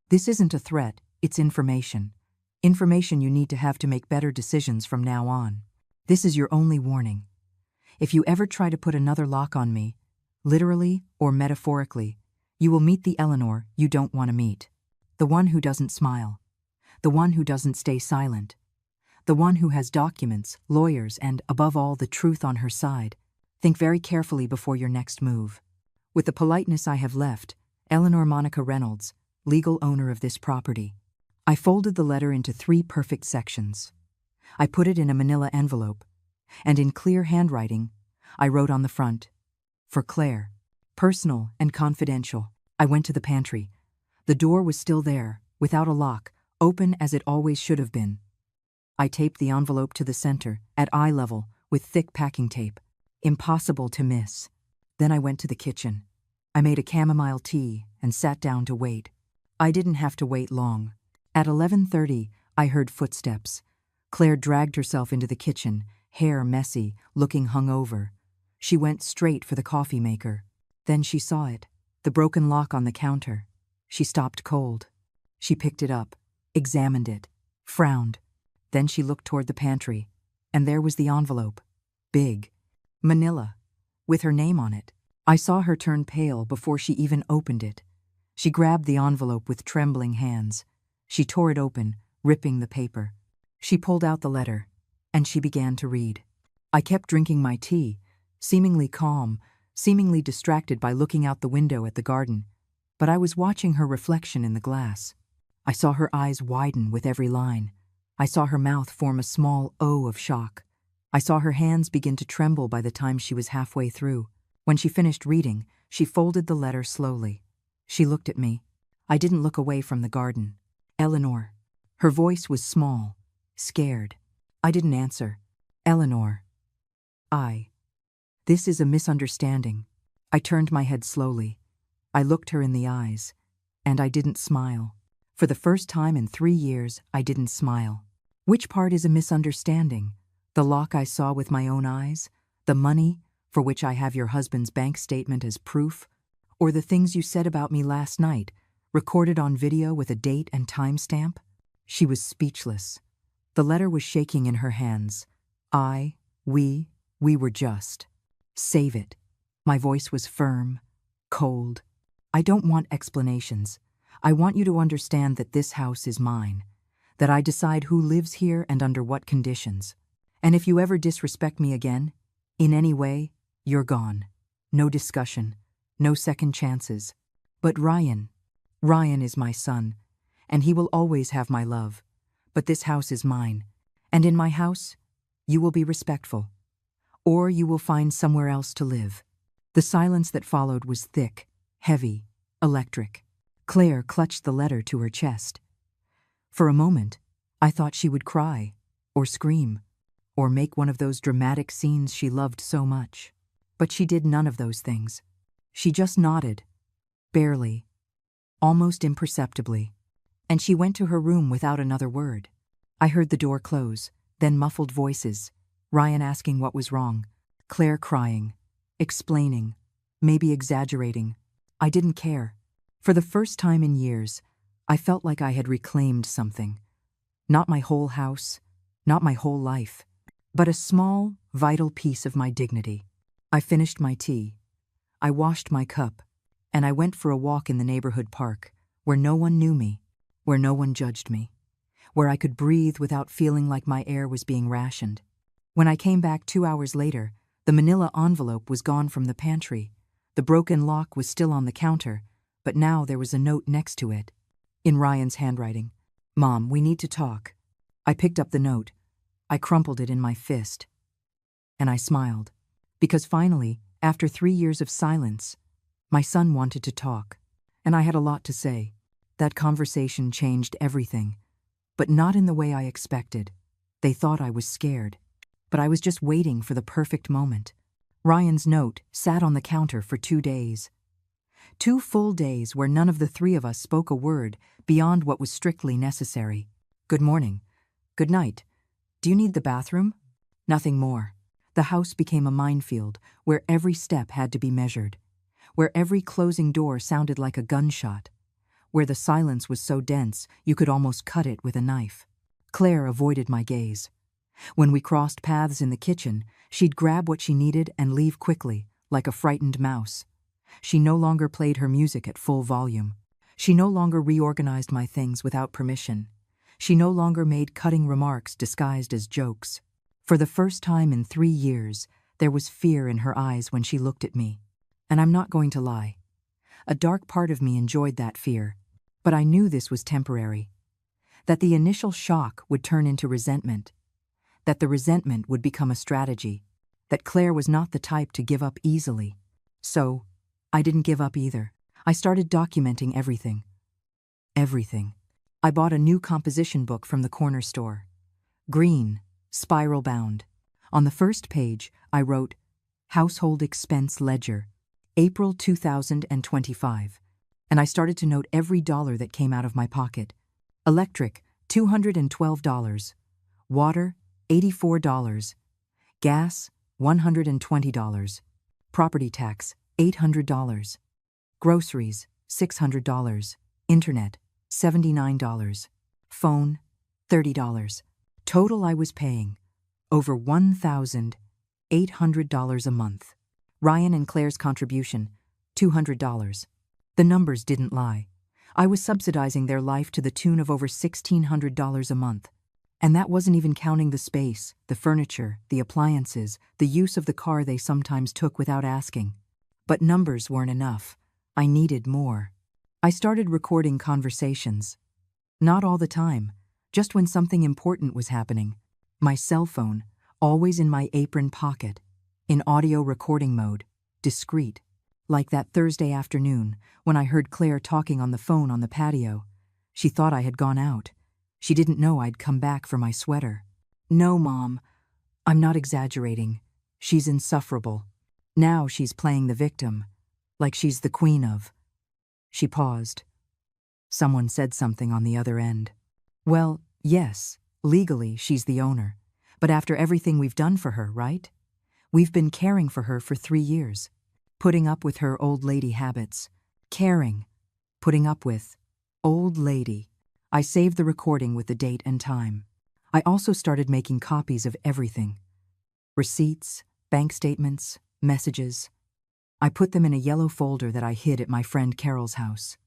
This isn't a threat, it's information. Information you need to make better decisions from now on. This is your only warning. If you ever try to put another lock on me, literally or metaphorically, you will meet the Eleanor you don't want to meet. The one who doesn't smile. The one who doesn't stay silent. The one who has documents, lawyers, and, above all, the truth on her side. Think very carefully before your next move. With the politeness I have left, Eleanor Monica Reynolds, legal owner of this property. I folded the letter into 3 perfect sections. I put it in a manila envelope, and in clear handwriting, I wrote on the front, for Claire, personal and confidential. I went to the pantry. The door was still there, without a lock, open as it always should have been. I taped the envelope to the center, at eye level, with thick packing tape. Impossible to miss. Then I went to the kitchen. I made a chamomile tea and sat down to wait. I didn't have to wait long. At 11:30, I heard footsteps. Claire dragged herself into the kitchen, hair messy, looking hungover. She went straight for the coffee maker. Then she saw it, the broken lock on the counter. She stopped cold. She picked it up, examined it, frowned. Then she looked toward the pantry, and there was the envelope. Big. Manila. With her name on it. I saw her turn pale before she even opened it. She grabbed the envelope with trembling hands. She tore it open, ripping the paper. She pulled out the letter, and she began to read. I kept drinking my tea, seemingly calm, seemingly distracted by looking out the window at the garden. But I was watching her reflection in the glass. I saw her eyes widen with every line. I saw her mouth form a small O of shock. I saw her hands begin to tremble by the time she was halfway through. When she finished reading, she folded the letter slowly. She looked at me. I didn't look away from the garden. Eleanor. Her voice was small, scared. I didn't answer. Eleanor. This is a misunderstanding. I turned my head slowly. I looked her in the eyes, and I didn't smile. For the first time in 3 years, I didn't smile. Which part is a misunderstanding? The lock I saw with my own eyes? The money, for which I have your husband's bank statement as proof? Or the things you said about me last night, recorded on video with a date and timestamp? She was speechless. The letter was shaking in her hands. I, we were just. Save it. My voice was firm, cold. I don't want explanations. I want you to understand that this house is mine, that I decide who lives here and under what conditions. And if you ever disrespect me again, in any way, you're gone. No discussion, no second chances. But Ryan is my son, and he will always have my love. But this house is mine, and in my house, you will be respectful. Or you will find somewhere else to live. The silence that followed was thick, heavy, electric. Claire clutched the letter to her chest. For a moment, I thought she would cry, or scream, or make one of those dramatic scenes she loved so much. But she did none of those things. She just nodded, barely, almost imperceptibly, and she went to her room without another word. I heard the door close, then muffled voices, Ryan asking what was wrong, Claire crying, explaining, maybe exaggerating. I didn't care. For the first time in years, I felt like I had reclaimed something. Not my whole house, not my whole life, but a small, vital piece of my dignity. I finished my tea. I washed my cup, and I went for a walk in the neighborhood park, where no one knew me, where no one judged me, where I could breathe without feeling like my air was being rationed. When I came back 2 hours later, the manila envelope was gone from the pantry. The broken lock was still on the counter, but now there was a note next to it, in Ryan's handwriting. "Mom, we need to talk." I picked up the note. I crumpled it in my fist. And I smiled. Because finally, after 3 years of silence, my son wanted to talk. And I had a lot to say. That conversation changed everything. But not in the way I expected. They thought I was scared. But I was just waiting for the perfect moment. Ryan's note sat on the counter for 2 days. 2 full days where none of the 3 of us spoke a word beyond what was strictly necessary. "Good morning. Good night. Do you need the bathroom?" Nothing more. The house became a minefield where every step had to be measured, where every closing door sounded like a gunshot, where the silence was so dense you could almost cut it with a knife. Claire avoided my gaze. When we crossed paths in the kitchen, she'd grab what she needed and leave quickly, like a frightened mouse. She no longer played her music at full volume. She no longer reorganized my things without permission. She no longer made cutting remarks disguised as jokes. For the first time in 3 years, there was fear in her eyes when she looked at me. And I'm not going to lie. A dark part of me enjoyed that fear, but I knew this was temporary. That the initial shock would turn into resentment. That the resentment would become a strategy. That Claire was not the type to give up easily. So, I didn't give up either. I started documenting everything. Everything. I bought a new composition book from the corner store. Green, spiral bound. On the first page, I wrote, "Household Expense Ledger, April 2025. And I started to note every dollar that came out of my pocket. Electric, $212. Water, $84. Gas, $120. Property tax, $800. Groceries, $600. Internet, $79. Phone, $30. Total I was paying, over $1,800 a month. Ryan and Claire's contribution, $200. The numbers didn't lie. I was subsidizing their life to the tune of over $1,600 a month. And that wasn't even counting the space, the furniture, the appliances, the use of the car they sometimes took without asking. But numbers weren't enough. I needed more. I started recording conversations. Not all the time, just when something important was happening. My cell phone, always in my apron pocket, in audio recording mode, discreet. Like that Thursday afternoon, when I heard Claire talking on the phone on the patio. She thought I had gone out. She didn't know I'd come back for my sweater. "No, Mom. I'm not exaggerating. She's insufferable. Now she's playing the victim, like she's the queen of." She paused. Someone said something on the other end. "Well, yes, legally she's the owner. But after everything we've done for her, right? We've been caring for her for 3 years. Putting up with her old lady habits. Caring. Putting up with. Old lady." I saved the recording with the date and time. I also started making copies of everything. Receipts, bank statements, messages. I put them in a yellow folder that I hid at my friend Carol's house.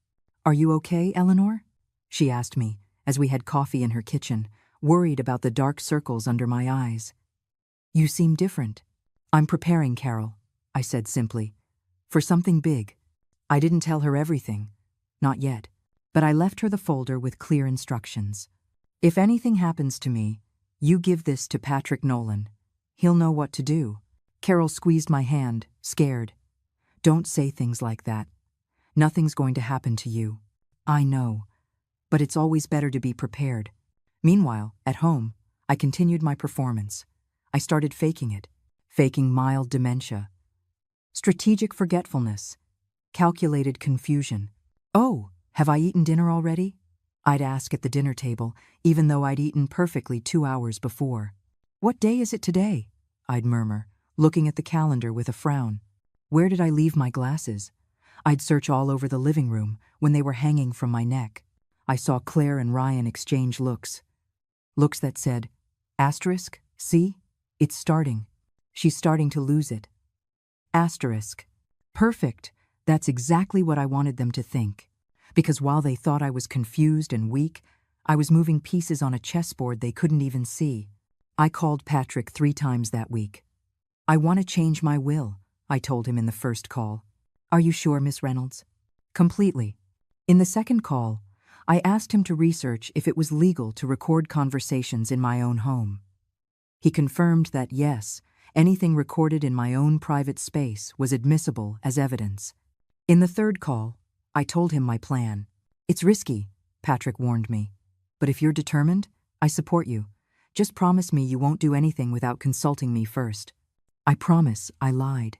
"Are you okay, Eleanor?" she asked me as we had coffee in her kitchen, worried about the dark circles under my eyes. "You seem different." "I'm preparing, Carol," I said simply, "for something big." I didn't tell her everything, not yet, but I left her the folder with clear instructions. "If anything happens to me, you give this to Patrick Nolan. He'll know what to do." Carol squeezed my hand, scared. "Don't say things like that. Nothing's going to happen to you." "I know, but it's always better to be prepared." Meanwhile, at home, I continued my performance. I started faking it, faking mild dementia, strategic forgetfulness, calculated confusion. "Oh, have I eaten dinner already?" I'd ask at the dinner table, even though I'd eaten perfectly 2 hours before. "What day is it today?" I'd murmur, looking at the calendar with a frown. Where did I leave my glasses? I'd search all over the living room when they were hanging from my neck. I saw Claire and Ryan exchange looks. Looks that said, asterisk, see? It's starting. She's starting to lose it. Asterisk. Perfect. That's exactly what I wanted them to think. Because while they thought I was confused and weak, I was moving pieces on a chessboard they couldn't even see. I called Patrick 3 times that week. "I want to change my will," I told him in the first call. "Are you sure, Miss Reynolds?" "Completely." In the second call, I asked him to research if it was legal to record conversations in my own home. He confirmed that yes, anything recorded in my own private space was admissible as evidence. In the third call, I told him my plan. "It's risky," Patrick warned me. "But if you're determined, I support you. Just promise me you won't do anything without consulting me first." "I promise," I lied,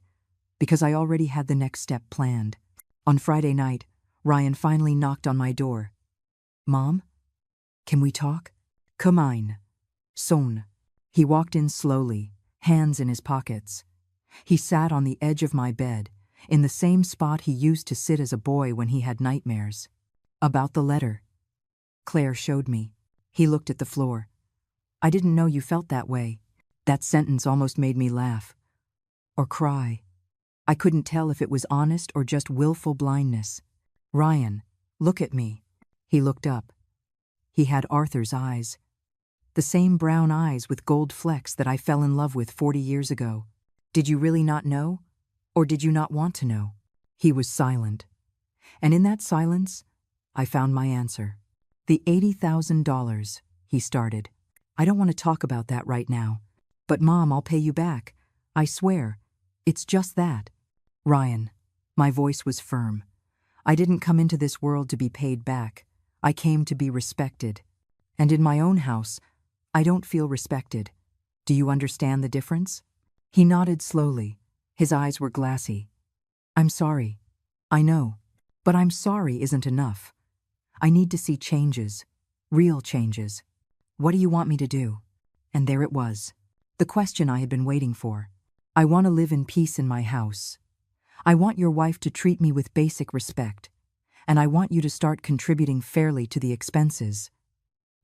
because I already had the next step planned. On Friday night, Ryan finally knocked on my door. "Mom? Can we talk?" "Come on, son." He walked in slowly, hands in his pockets. He sat on the edge of my bed, in the same spot he used to sit as a boy when he had nightmares. "About the letter." Claire showed me. He looked at the floor. "I didn't know you felt that way." That sentence almost made me laugh. Or cry. I couldn't tell if it was honest or just willful blindness. "Ryan, look at me." He looked up. He had Arthur's eyes. The same brown eyes with gold flecks that I fell in love with 40 years ago. "Did you really not know? Or did you not want to know?" He was silent. And in that silence, I found my answer. "The $80,000, he started. "I don't want to talk about that right now. But Mom, I'll pay you back. I swear. It's just that." "Ryan," my voice was firm. "I didn't come into this world to be paid back. I came to be respected. And in my own house, I don't feel respected. Do you understand the difference?" He nodded slowly. His eyes were glassy. "I'm sorry. I know. But I'm sorry isn't enough. I need to see changes. Real changes. What do you want me to do?" And there it was. The question I had been waiting for. "I want to live in peace in my house. I want your wife to treat me with basic respect. And I want you to start contributing fairly to the expenses.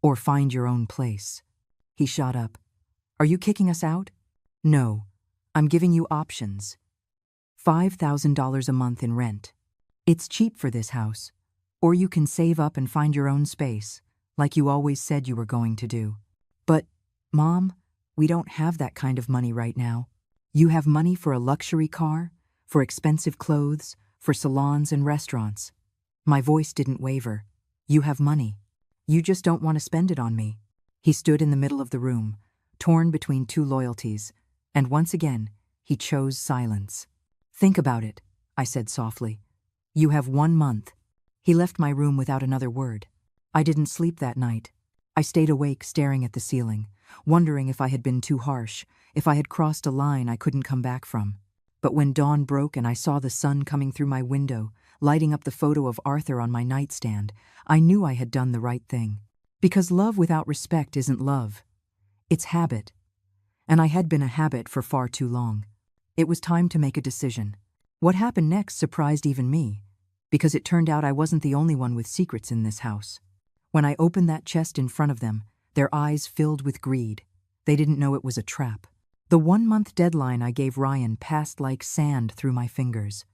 Or find your own place." He shot up. "Are you kicking us out?" "No. I'm giving you options. $5,000 a month in rent. It's cheap for this house. Or you can save up and find your own space, like you always said you were going to do." "But, Mom, we don't have that kind of money right now." "You have money for a luxury car, for expensive clothes, for salons and restaurants." My voice didn't waver. "You have money. You just don't want to spend it on me." He stood in the middle of the room, torn between 2 loyalties, and once again, he chose silence. "Think about it," I said softly. "You have 1 month." He left my room without another word. I didn't sleep that night. I stayed awake staring at the ceiling, wondering if I had been too harsh, if I had crossed a line I couldn't come back from. But when dawn broke and I saw the sun coming through my window, lighting up the photo of Arthur on my nightstand, I knew I had done the right thing. Because love without respect isn't love. It's habit. And I had been a habit for far too long. It was time to make a decision. What happened next surprised even me, because it turned out I wasn't the only one with secrets in this house. When I opened that chest in front of them, their eyes filled with greed. They didn't know it was a trap. The 1-month deadline I gave Ryan passed like sand through my fingers.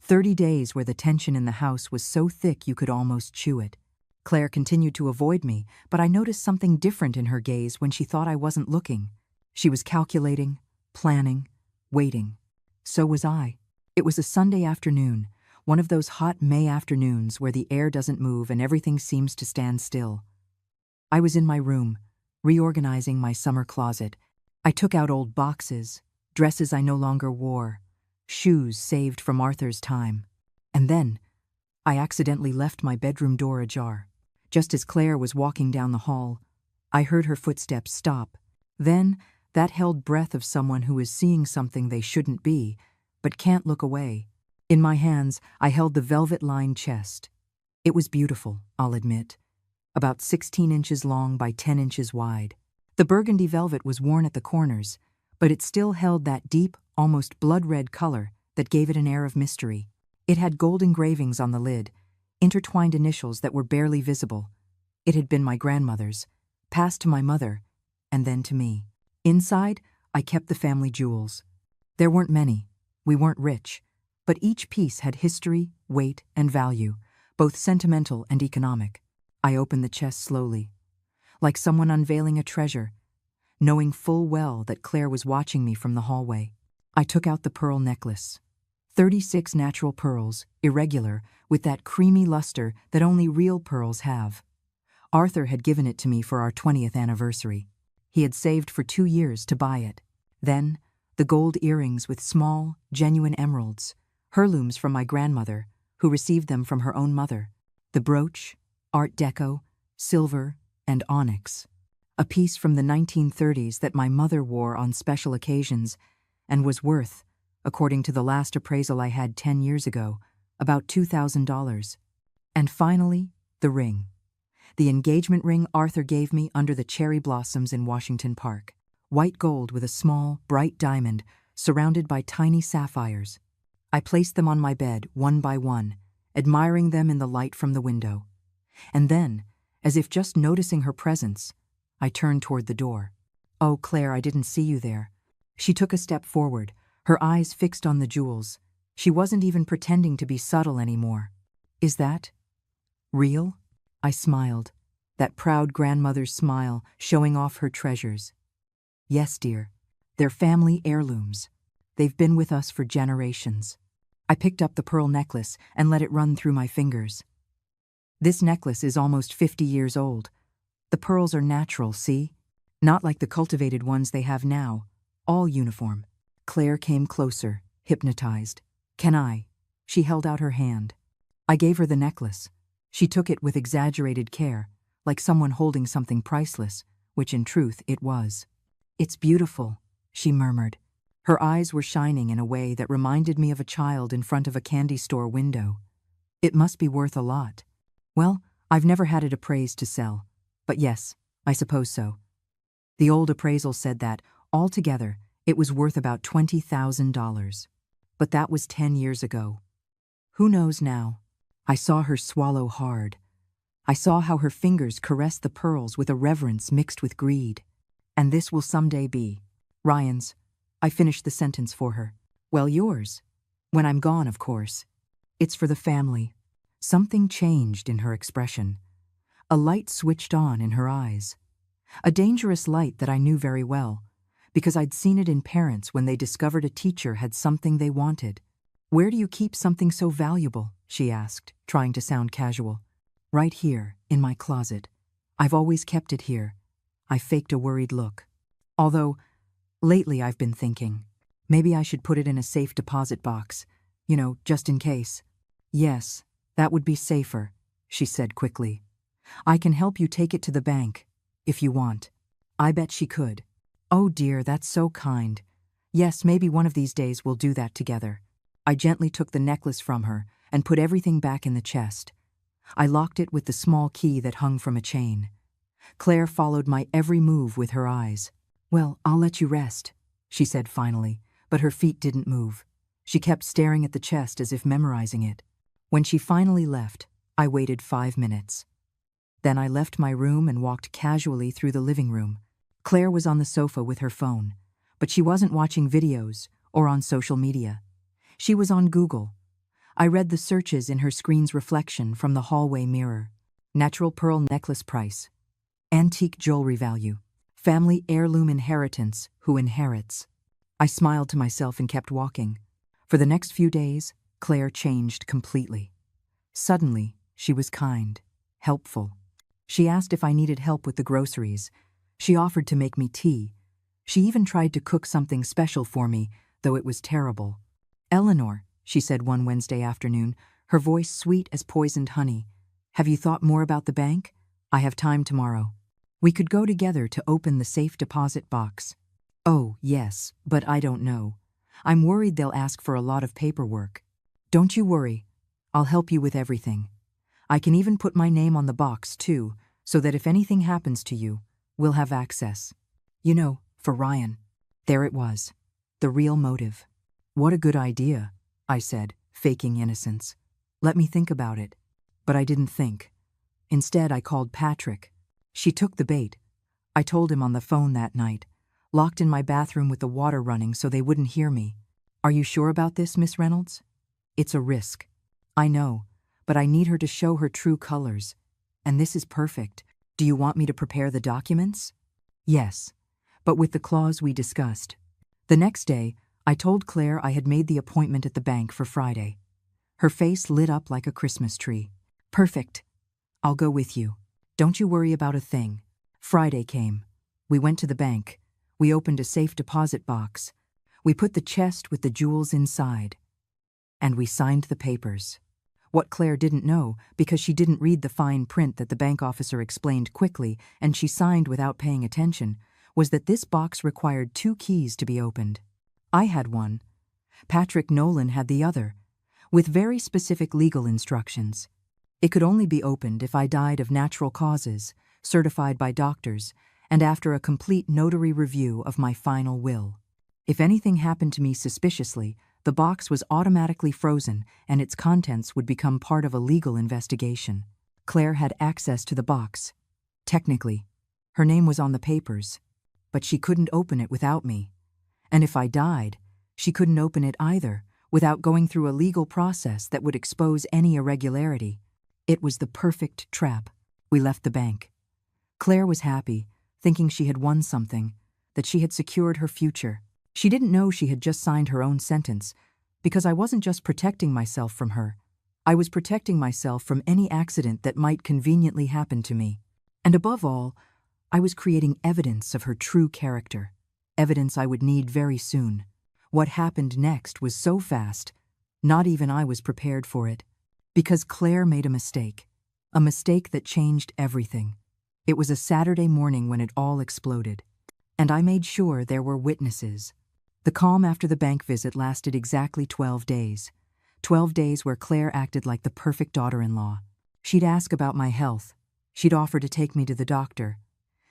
30 days where the tension in the house was so thick you could almost chew it. Claire continued to avoid me, but I noticed something different in her gaze when she thought I wasn't looking. She was calculating, planning, waiting. So was I. It was a Sunday afternoon, one of those hot May afternoons where the air doesn't move and everything seems to stand still. I was in my room, reorganizing my summer closet. I took out old boxes, dresses I no longer wore, shoes saved from Arthur's time. And then, I accidentally left my bedroom door ajar. Just as Claire was walking down the hall, I heard her footsteps stop. Then, that held breath of someone who is seeing something they shouldn't be, but can't look away. In my hands, I held the velvet-lined chest. It was beautiful, I'll admit. About 16 inches long by 10 inches wide. The burgundy velvet was worn at the corners, but it still held that deep, almost blood-red color that gave it an air of mystery. It had gold engravings on the lid, intertwined initials that were barely visible. It had been my grandmother's, passed to my mother, and then to me. Inside, I kept the family jewels. There weren't many. We weren't rich. But each piece had history, weight, and value, both sentimental and economic. I opened the chest slowly, like someone unveiling a treasure, knowing full well that Claire was watching me from the hallway. I took out the pearl necklace. 36 natural pearls, irregular, with that creamy luster that only real pearls have. Arthur had given it to me for our 20th anniversary. He had saved for 2 years to buy it. Then, the gold earrings with small, genuine emeralds, heirlooms from my grandmother, who received them from her own mother. The brooch, Art Deco, silver, and onyx. A piece from the 1930s that my mother wore on special occasions and was worth, according to the last appraisal I had 10 years ago, about $2,000. And finally, the ring. The engagement ring Arthur gave me under the cherry blossoms in Washington Park. White gold with a small, bright diamond surrounded by tiny sapphires. I placed them on my bed, one by one, admiring them in the light from the window. And then, as if just noticing her presence, I turned toward the door. "Oh, Claire, I didn't see you there." She took a step forward, her eyes fixed on the jewels. She wasn't even pretending to be subtle anymore. "Is that real?" I smiled, that proud grandmother's smile showing off her treasures. "Yes, dear. They're family heirlooms. They've been with us for generations." I picked up the pearl necklace and let it run through my fingers. "This necklace is almost 50 years old. The pearls are natural, see? Not like the cultivated ones they have now, all uniform." Claire came closer, hypnotized. "Can I?" She held out her hand. I gave her the necklace. She took it with exaggerated care, like someone holding something priceless, which in truth it was. "It's beautiful," she murmured. Her eyes were shining in a way that reminded me of a child in front of a candy store window. "It must be worth a lot." "Well, I've never had it appraised to sell. But yes, I suppose so." The old appraisal said that, altogether, it was worth about $20,000. But that was 10 years ago. Who knows now? I saw her swallow hard. I saw how her fingers caressed the pearls with a reverence mixed with greed. "And this will someday be Ryan's." I finished the sentence for her. "Well, yours. When I'm gone, of course. It's for the family." Something changed in her expression. A light switched on in her eyes. A dangerous light that I knew very well, because I'd seen it in parents when they discovered a teacher had something they wanted. "Where do you keep something so valuable?" she asked, trying to sound casual. "Right here, in my closet. I've always kept it here." I faked a worried look. "Although, lately I've been thinking, maybe I should put it in a safe deposit box, just in case." "Yes, that would be safer," she said quickly. "I can help you take it to the bank, if you want." I bet she could. "Oh dear, that's so kind. Yes, maybe one of these days we'll do that together." I gently took the necklace from her and put everything back in the chest. I locked it with the small key that hung from a chain. Claire followed my every move with her eyes. "Well, I'll let you rest," she said finally, but her feet didn't move. She kept staring at the chest as if memorizing it. When she finally left, I waited 5 minutes. Then I left my room and walked casually through the living room. Claire was on the sofa with her phone, but she wasn't watching videos or on social media. She was on Google. I read the searches in her screen's reflection from the hallway mirror. Natural pearl necklace price. Antique jewelry value. Family heirloom inheritance, who inherits. I smiled to myself and kept walking. For the next few days, Claire changed completely. Suddenly, she was kind, helpful. She asked if I needed help with the groceries. She offered to make me tea. She even tried to cook something special for me, though it was terrible. "Eleanor," she said one Wednesday afternoon, her voice sweet as poisoned honey, "have you thought more about the bank? I have time tomorrow. We could go together to open the safe deposit box." "Oh, yes, but I don't know. I'm worried they'll ask for a lot of paperwork." "Don't you worry. I'll help you with everything. I can even put my name on the box, too, so that if anything happens to you, we'll have access." You know, for Ryan. There it was. The real motive. "What a good idea," I said, faking innocence. "Let me think about it." But I didn't think. Instead, I called Patrick. She took the bait. I told him on the phone that night, locked in my bathroom with the water running so they wouldn't hear me. "Are you sure about this, Miss Reynolds?" "It's a risk." "I know, but I need her to show her true colors. And this is perfect. Do you want me to prepare the documents?" "Yes, but with the clause we discussed." The next day, I told Claire I had made the appointment at the bank for Friday. Her face lit up like a Christmas tree. "Perfect. I'll go with you. Don't you worry about a thing." Friday came. We went to the bank. We opened a safe deposit box. We put the chest with the jewels inside. And we signed the papers. What Claire didn't know, because she didn't read the fine print that the bank officer explained quickly and she signed without paying attention, was that this box required 2 keys to be opened. I had one. Patrick Nolan had the other, with very specific legal instructions. It could only be opened if I died of natural causes, certified by doctors, and after a complete notary review of my final will. If anything happened to me suspiciously, the box was automatically frozen and its contents would become part of a legal investigation. Claire had access to the box. Technically, her name was on the papers, but she couldn't open it without me. And if I died, she couldn't open it either, without going through a legal process that would expose any irregularity. It was the perfect trap. We left the bank. Claire was happy, thinking she had won something, that she had secured her future. She didn't know she had just signed her own sentence, because I wasn't just protecting myself from her. I was protecting myself from any accident that might conveniently happen to me. And above all, I was creating evidence of her true character, evidence I would need very soon. What happened next was so fast, not even I was prepared for it. Because Claire made a mistake that changed everything. It was a Saturday morning when it all exploded, and I made sure there were witnesses. The calm after the bank visit lasted exactly 12 days. 12 days where Claire acted like the perfect daughter-in-law. She'd ask about my health. She'd offer to take me to the doctor.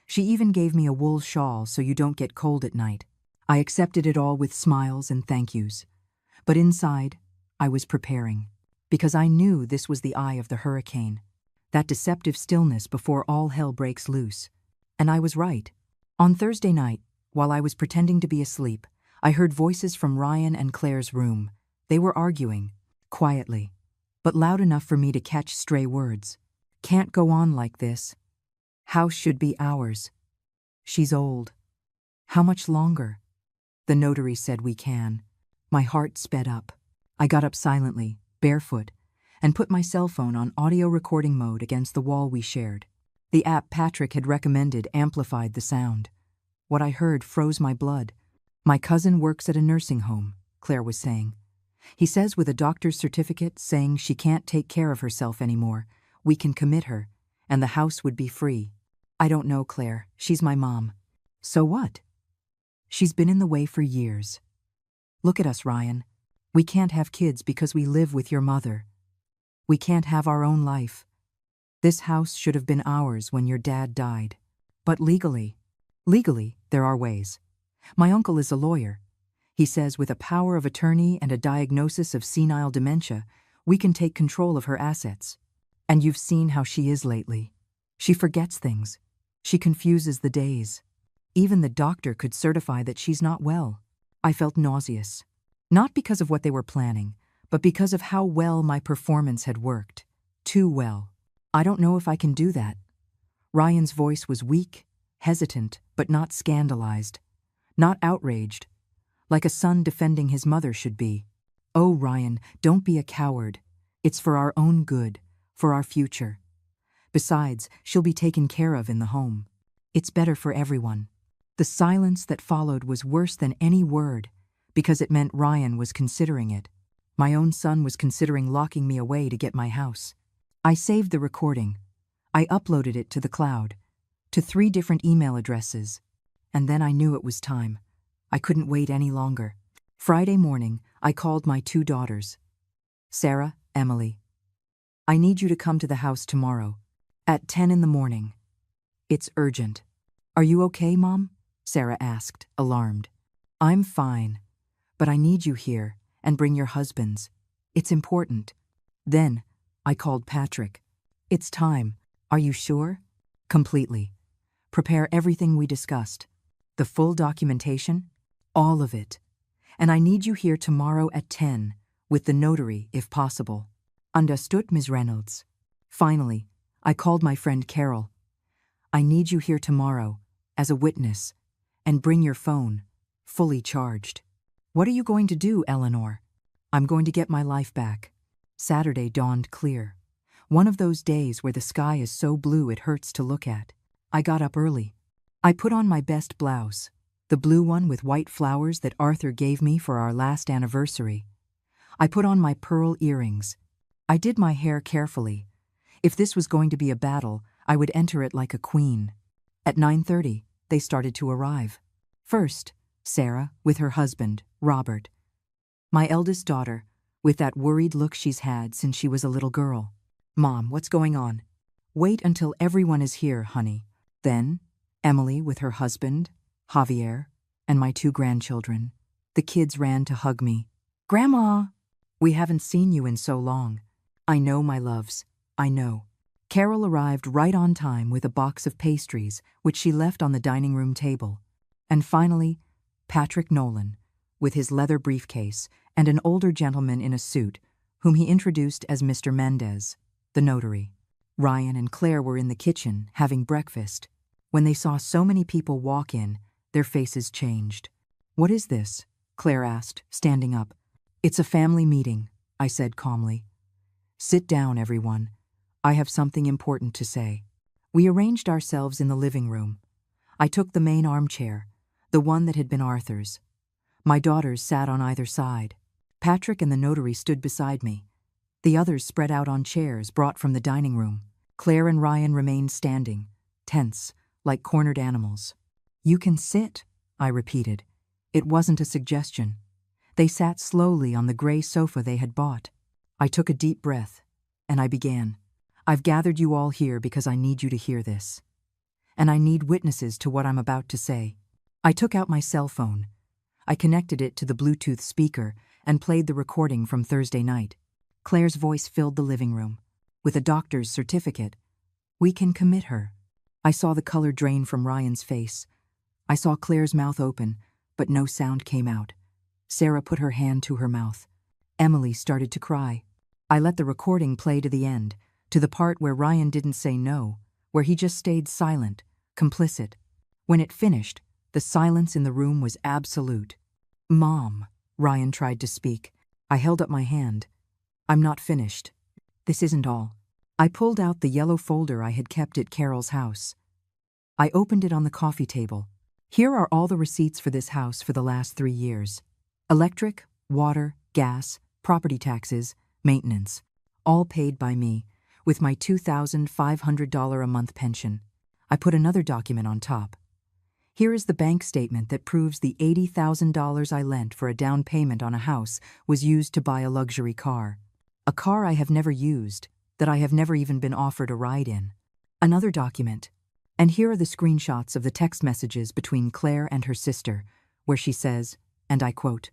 She even gave me a wool shawl so you don't get cold at night. I accepted it all with smiles and thank yous. But inside, I was preparing. Because I knew this was the eye of the hurricane, that deceptive stillness before all hell breaks loose. And I was right. On Thursday night, while I was pretending to be asleep, I heard voices from Ryan and Claire's room. They were arguing, quietly, but loud enough for me to catch stray words. "Can't go on like this. House should be ours. She's old. How much longer?" The notary said we can. My heart sped up. I got up silently, barefoot, and put my cell phone on audio recording mode against the wall we shared. The app Patrick had recommended amplified the sound. What I heard froze my blood. "My cousin works at a nursing home," Claire was saying. "He says with a doctor's certificate saying she can't take care of herself anymore, we can commit her, and the house would be free." "I don't know, Claire. She's my mom." "So what?" "She's been in the way for years. Look at us, Ryan. We can't have kids because we live with your mother. We can't have our own life. This house should have been ours when your dad died. But legally, there are ways. My uncle is a lawyer. He says with a power of attorney and a diagnosis of senile dementia, we can take control of her assets. And you've seen how she is lately. She forgets things. She confuses the days. Even the doctor could certify that she's not well. I felt nauseous. Not because of what they were planning, but because of how well my performance had worked. Too well. I don't know if I can do that. Ryan's voice was weak, hesitant, but not scandalized. Not outraged. Like a son defending his mother should be. Oh, Ryan, don't be a coward. It's for our own good, for our future. Besides, she'll be taken care of in the home. It's better for everyone. The silence that followed was worse than any word, because it meant Ryan was considering it. My own son was considering locking me away to get my house. I saved the recording. I uploaded it to the cloud, to 3 different email addresses, and then I knew it was time. I couldn't wait any longer. Friday morning, I called my 2 daughters. Sarah, Emily. I need you to come to the house tomorrow, at 10 in the morning. It's urgent. Are you okay, Mom? Sarah asked, alarmed. I'm fine, but I need you here, and bring your husbands. It's important. Then, I called Patrick. It's time. Are you sure? Completely. Prepare everything we discussed. The full documentation? All of it. And I need you here tomorrow at 10, with the notary, if possible. Understood, Ms. Reynolds. Finally, I called my friend Carol. I need you here tomorrow, as a witness, and bring your phone, fully charged. What are you going to do, Eleanor? I'm going to get my life back. Saturday dawned clear. One of those days where the sky is so blue it hurts to look at. I got up early. I put on my best blouse, the blue one with white flowers that Arthur gave me for our last anniversary. I put on my pearl earrings. I did my hair carefully. If this was going to be a battle, I would enter it like a queen. At 9:30, they started to arrive. First, Sarah, with her husband, Robert. My eldest daughter, with that worried look she's had since she was a little girl. Mom, what's going on? Wait until everyone is here, honey. Then, Emily with her husband, Javier, and my 2 grandchildren. The kids ran to hug me. Grandma! We haven't seen you in so long. I know, my loves. I know. Carol arrived right on time with a box of pastries, which she left on the dining room table. And finally, Patrick Nolan, with his leather briefcase, and an older gentleman in a suit, whom he introduced as Mr. Mendez, the notary. Ryan and Claire were in the kitchen, having breakfast. When they saw so many people walk in, their faces changed. What is this? Claire asked, standing up. It's a family meeting, I said calmly. Sit down, everyone. I have something important to say. We arranged ourselves in the living room. I took the main armchair, the one that had been Arthur's. My daughters sat on either side. Patrick and the notary stood beside me. The others spread out on chairs brought from the dining room. Claire and Ryan remained standing, tense, like cornered animals. You can sit, I repeated. It wasn't a suggestion. They sat slowly on the gray sofa they had bought. I took a deep breath, and I began. I've gathered you all here because I need you to hear this. And I need witnesses to what I'm about to say. I took out my cell phone. I connected it to the Bluetooth speaker and played the recording from Thursday night. Claire's voice filled the living room. With a doctor's certificate, we can commit her. I saw the color drain from Ryan's face. I saw Claire's mouth open, but no sound came out. Sarah put her hand to her mouth. Emily started to cry. I let the recording play to the end, to the part where Ryan didn't say no, where he just stayed silent, complicit. When it finished, the silence in the room was absolute. Mom, Ryan tried to speak. I held up my hand. I'm not finished. This isn't all. I pulled out the yellow folder I had kept at Carol's house. I opened it on the coffee table. Here are all the receipts for this house for the last 3 years. Electric, water, gas, property taxes, maintenance. All paid by me, with my $2,500 a month pension. I put another document on top. Here is the bank statement that proves the $80,000 I lent for a down payment on a house was used to buy a luxury car. A car I have never used, that I have never even been offered a ride in. Another document. And here are the screenshots of the text messages between Claire and her sister, where she says, and I quote,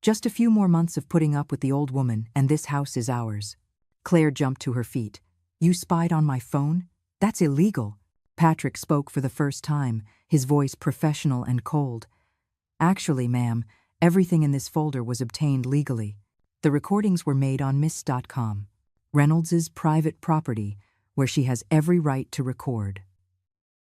"Just a few more months of putting up with the old woman, and this house is ours." Claire jumped to her feet. You spied on my phone? That's illegal. Patrick spoke for the first time, his voice professional and cold. Actually, ma'am, everything in this folder was obtained legally. The recordings were made on Miss.com, Reynolds's private property, where she has every right to record.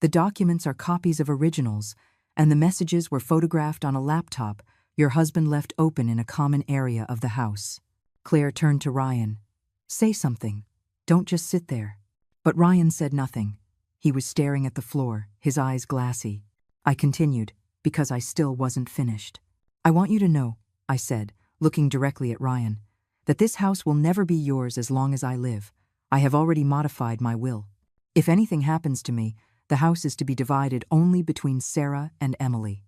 The documents are copies of originals, and the messages were photographed on a laptop your husband left open in a common area of the house. Claire turned to Ryan. Say something. Don't just sit there. But Ryan said nothing. He was staring at the floor, his eyes glassy. I continued, because I still wasn't finished. I want you to know, I said, looking directly at Ryan, that this house will never be yours as long as I live. I have already modified my will. If anything happens to me, the house is to be divided only between Sarah and Emily.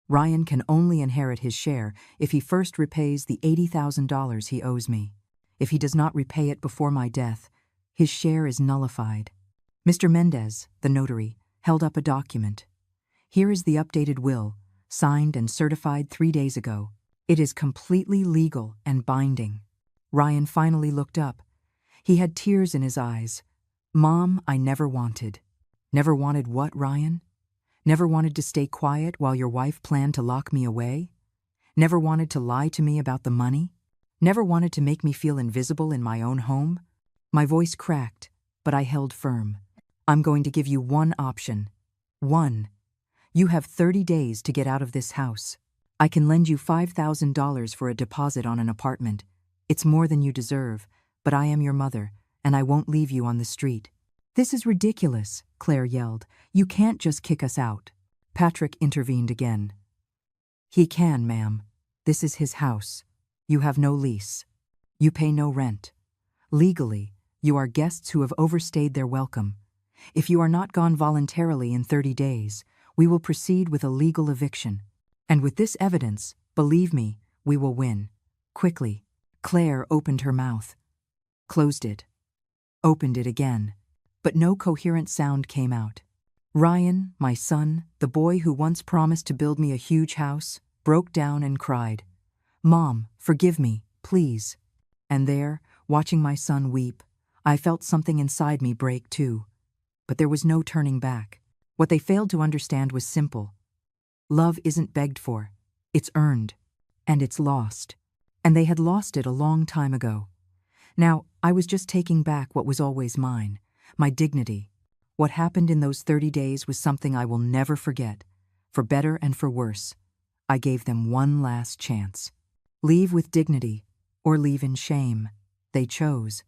Ryan can only inherit his share if he first repays the $80,000 he owes me. If he does not repay it before my death, his share is nullified. Mr. Mendez, the notary, held up a document. Here is the updated will, signed and certified 3 days ago. It is completely legal and binding. Ryan finally looked up. He had tears in his eyes. Mom, I never wanted. Never wanted what, Ryan? Never wanted to stay quiet while your wife planned to lock me away? Never wanted to lie to me about the money? Never wanted to make me feel invisible in my own home? My voice cracked, but I held firm. I'm going to give you one option. One. You have 30 days to get out of this house. I can lend you $5,000 for a deposit on an apartment. It's more than you deserve, but I am your mother, and I won't leave you on the street. This is ridiculous, Claire yelled. You can't just kick us out. Patrick intervened again. He can, ma'am. This is his house. You have no lease. You pay no rent. Legally, you are guests who have overstayed their welcome. If you are not gone voluntarily in 30 days, we will proceed with a legal eviction. And with this evidence, believe me, we will win. Quickly, Claire opened her mouth. Closed it. Opened it again. But no coherent sound came out. Ryan, my son, the boy who once promised to build me a huge house, broke down and cried, Mom, forgive me, please. And there, watching my son weep, I felt something inside me break too. But there was no turning back. What they failed to understand was simple. Love isn't begged for. It's earned. And it's lost. And they had lost it a long time ago. Now, I was just taking back what was always mine. My dignity. What happened in those 30 days was something I will never forget. For better and for worse, I gave them one last chance. Leave with dignity, or leave in shame. They chose.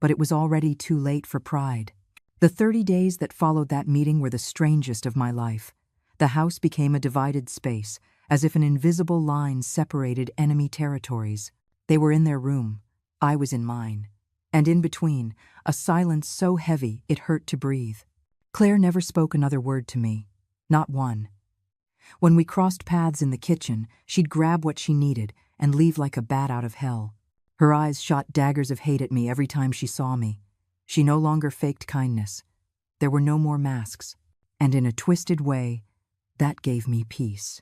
But it was already too late for pride. The 30 days that followed that meeting were the strangest of my life. The house became a divided space, as if an invisible line separated enemy territories. They were in their room. I was in mine. And in between, a silence so heavy it hurt to breathe. Claire never spoke another word to me. Not one. When we crossed paths in the kitchen, she'd grab what she needed and leave like a bat out of hell. Her eyes shot daggers of hate at me every time she saw me. She no longer faked kindness. There were no more masks. And in a twisted way, that gave me peace.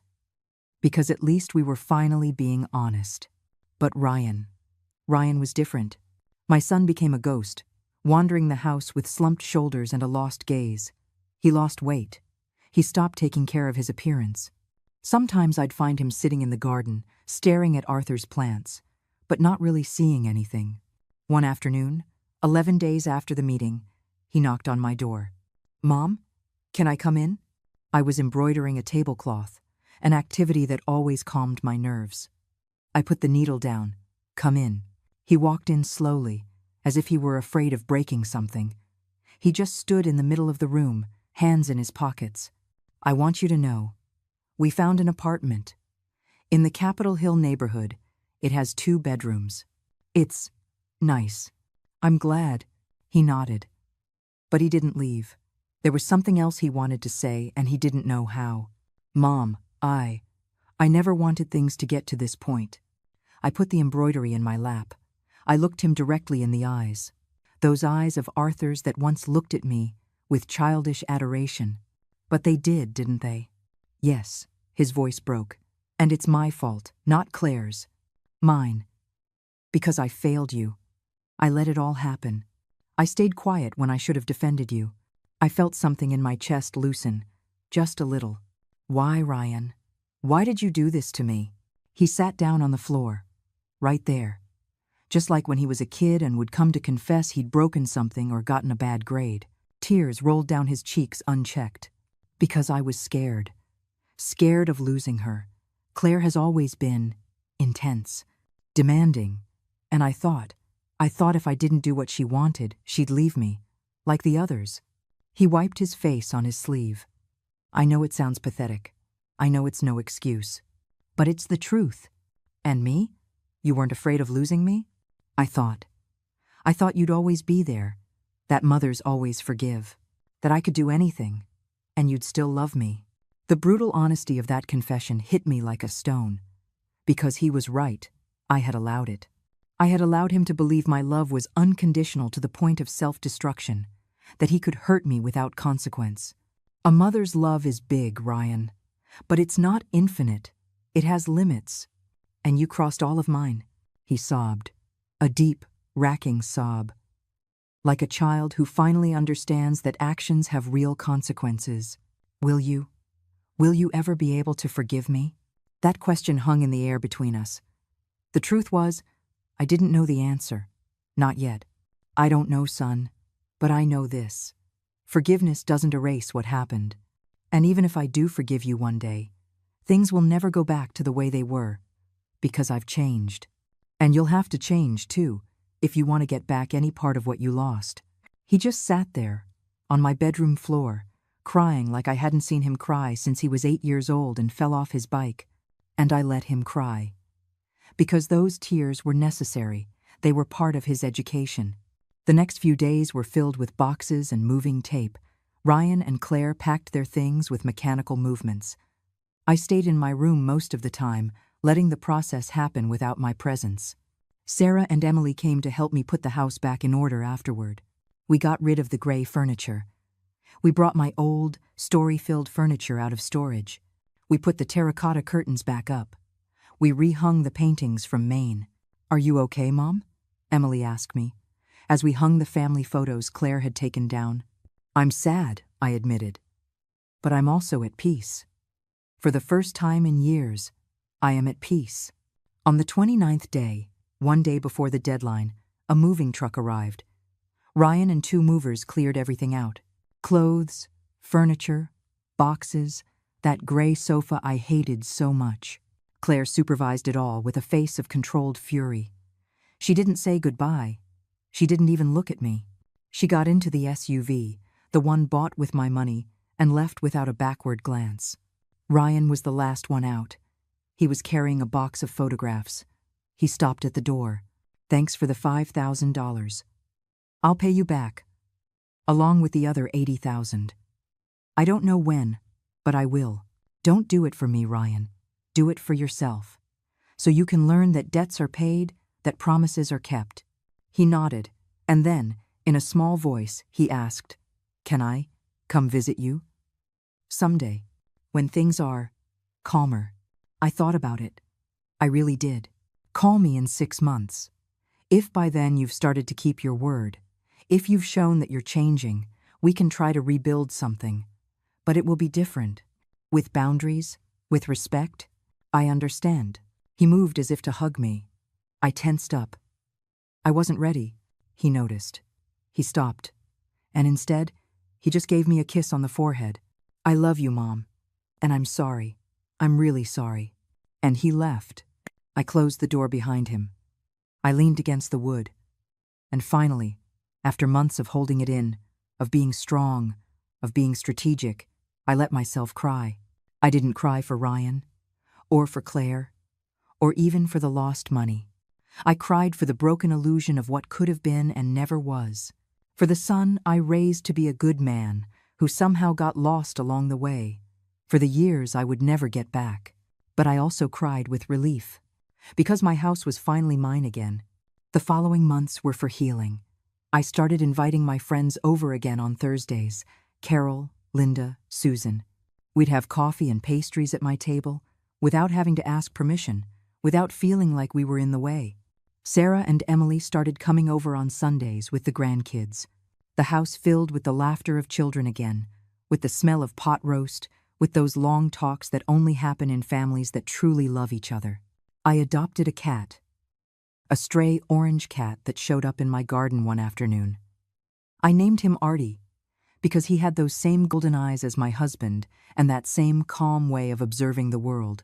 Because at least we were finally being honest. But Ryan was different. My son became a ghost, wandering the house with slumped shoulders and a lost gaze. He lost weight. He stopped taking care of his appearance. Sometimes I'd find him sitting in the garden, staring at Arthur's plants, but not really seeing anything. One afternoon, 11 days after the meeting, he knocked on my door. Mom, can I come in? I was embroidering a tablecloth, an activity that always calmed my nerves. I put the needle down. Come in. He walked in slowly, as if he were afraid of breaking something. He just stood in the middle of the room, hands in his pockets. I want you to know, we found an apartment. In the Capitol Hill neighborhood, it has 2 bedrooms. It's nice. I'm glad. He nodded. But he didn't leave. There was something else he wanted to say, and he didn't know how. Mom, I never wanted things to get to this point. I put the embroidery in my lap. I looked him directly in the eyes. Those eyes of Arthur's that once looked at me with childish adoration. But they did, didn't they? Yes, his voice broke. And it's my fault, not Claire's. Mine. Because I failed you. I let it all happen. I stayed quiet when I should have defended you. I felt something in my chest loosen, just a little. Why, Ryan? Why did you do this to me? He sat down on the floor, right there. Just like when he was a kid and would come to confess he'd broken something or gotten a bad grade. Tears rolled down his cheeks unchecked. Because I was scared. Scared of losing her. Claire has always been intense, demanding, and I thought if I didn't do what she wanted, she'd leave me, like the others. He wiped his face on his sleeve. I know it sounds pathetic. I know it's no excuse. But it's the truth. And me? You weren't afraid of losing me? I thought you'd always be there, that mothers always forgive, that I could do anything, and you'd still love me. The brutal honesty of that confession hit me like a stone. Because he was right, I had allowed it. I had allowed him to believe my love was unconditional to the point of self-destruction, that he could hurt me without consequence. A mother's love is big, Ryan, but it's not infinite. It has limits. And you crossed all of mine, he sobbed. A deep, racking sob. Like a child who finally understands that actions have real consequences. Will you ever be able to forgive me? That question hung in the air between us. The truth was, I didn't know the answer. Not yet. I don't know, son, but I know this. Forgiveness doesn't erase what happened. And even if I do forgive you one day, things will never go back to the way they were, because I've changed. And you'll have to change, too, if you want to get back any part of what you lost. He just sat there, on my bedroom floor, crying like I hadn't seen him cry since he was 8 years old and fell off his bike. And I let him cry. Because those tears were necessary. They were part of his education. The next few days were filled with boxes and moving tape. Ryan and Claire packed their things with mechanical movements. I stayed in my room most of the time, letting the process happen without my presence. Sarah and Emily came to help me put the house back in order afterward. We got rid of the gray furniture. We brought my old, story-filled furniture out of storage. We put the terracotta curtains back up. We rehung the paintings from Maine. Are you okay, Mom? Emily asked me, as we hung the family photos Claire had taken down. I'm sad, I admitted. But I'm also at peace. For the first time in years, I am at peace. On the 29th day, one day before the deadline, a moving truck arrived. Ryan and 2 movers cleared everything out. Clothes, furniture, boxes, that gray sofa I hated so much. Claire supervised it all with a face of controlled fury. She didn't say goodbye. She didn't even look at me. She got into the SUV, the one bought with my money, and left without a backward glance. Ryan was the last one out. He was carrying a box of photographs. He stopped at the door. Thanks for the $5,000. I'll pay you back, along with the other $80,000. I don't know when, but I will. Don't do it for me, Ryan. Do it for yourself. So you can learn that debts are paid, that promises are kept. He nodded, and then, in a small voice, he asked, Can I come visit you? Someday, when things are calmer. I thought about it. I really did. Call me in 6 months. If by then you've started to keep your word, if you've shown that you're changing, we can try to rebuild something. But it will be different. With boundaries, with respect. I understand. He moved as if to hug me. I tensed up. I wasn't ready, he noticed. He stopped. And instead, he just gave me a kiss on the forehead. I love you, Mom. And I'm sorry. I'm really sorry. And he left. I closed the door behind him. I leaned against the wood. And finally, after months of holding it in, of being strong, of being strategic, I let myself cry. I didn't cry for Ryan, or for Claire, or even for the lost money. I cried for the broken illusion of what could have been and never was. For the son I raised to be a good man, who somehow got lost along the way. For the years I would never get back. But I also cried with relief, because my house was finally mine again. The following months were for healing. I started inviting my friends over again on Thursdays. Carol, Linda, Susan. We'd have coffee and pastries at my table, without having to ask permission, without feeling like we were in the way. Sarah and Emily started coming over on Sundays with the grandkids. The house filled with the laughter of children again, with the smell of pot roast, with those long talks that only happen in families that truly love each other. I adopted a cat. A stray orange cat that showed up in my garden one afternoon. I named him Artie, because he had those same golden eyes as my husband and that same calm way of observing the world.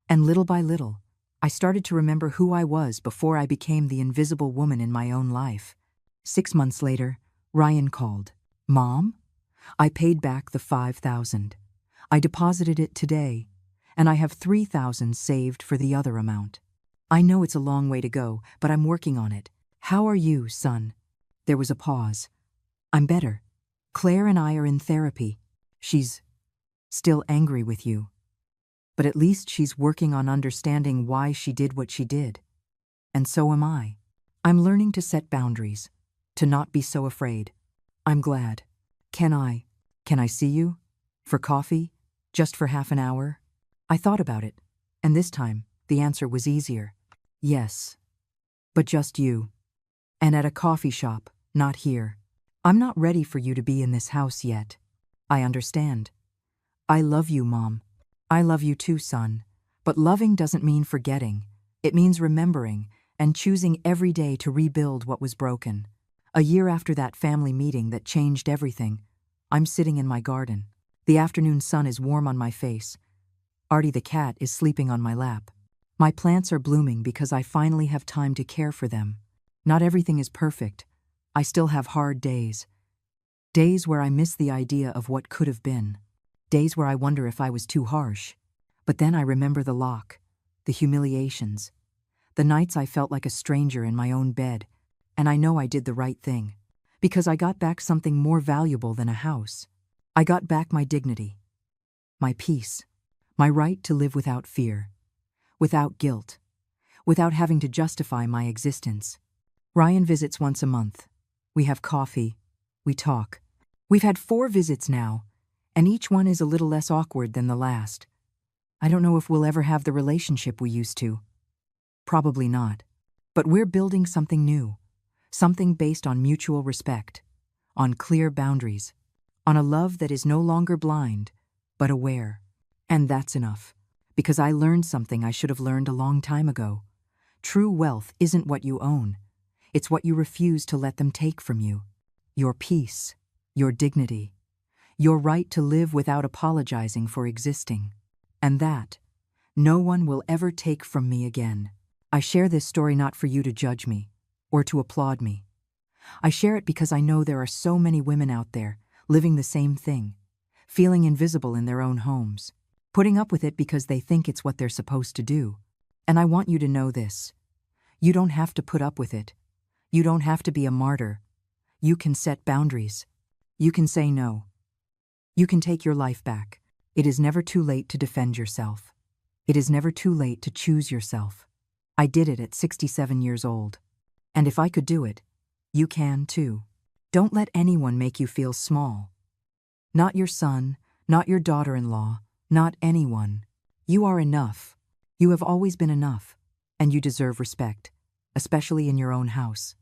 And little by little, I started to remember who I was before I became the invisible woman in my own life. 6 months later, Ryan called. "Mom?" I paid back the $5,000. I deposited it today, and I have $3,000 saved for the other amount. I know it's a long way to go, but I'm working on it. How are you, son? There was a pause. I'm better. Claire and I are in therapy. She's still angry with you. But at least she's working on understanding why she did what she did. And so am I. I'm learning to set boundaries, to not be so afraid. I'm glad. Can I see you? For coffee? Just for half an hour? I thought about it, and this time, the answer was easier. Yes. But just you. And at a coffee shop, not here. I'm not ready for you to be in this house yet. I understand. I love you, Mom. I love you too, son. But loving doesn't mean forgetting. It means remembering and choosing every day to rebuild what was broken. A year after that family meeting that changed everything, I'm sitting in my garden. The afternoon sun is warm on my face. Artie the cat is sleeping on my lap. My plants are blooming because I finally have time to care for them. Not everything is perfect. I still have hard days. Days where I miss the idea of what could have been. Days where I wonder if I was too harsh. But then I remember the lock, the humiliations, the nights I felt like a stranger in my own bed, and I know I did the right thing. Because I got back something more valuable than a house. I got back my dignity, my peace, my right to live without fear, without guilt, without having to justify my existence. Ryan visits once a month. We have coffee. We talk. We've had 4 visits now, and each one is a little less awkward than the last. I don't know if we'll ever have the relationship we used to. Probably not. But we're building something new, something based on mutual respect, on clear boundaries, on a love that is no longer blind, but aware. And that's enough, because I learned something I should have learned a long time ago. True wealth isn't what you own. It's what you refuse to let them take from you. Your peace, your dignity, your right to live without apologizing for existing. And that, no one will ever take from me again. I share this story not for you to judge me, or to applaud me. I share it because I know there are so many women out there living the same thing, feeling invisible in their own homes, putting up with it because they think it's what they're supposed to do. And I want you to know this. You don't have to put up with it. You don't have to be a martyr. You can set boundaries. You can say no. You can take your life back. It is never too late to defend yourself. It is never too late to choose yourself. I did it at 67 years old. And if I could do it, you can too. Don't let anyone make you feel small. Not your son, not your daughter-in-law, not anyone. You are enough. You have always been enough, and you deserve respect, especially in your own house,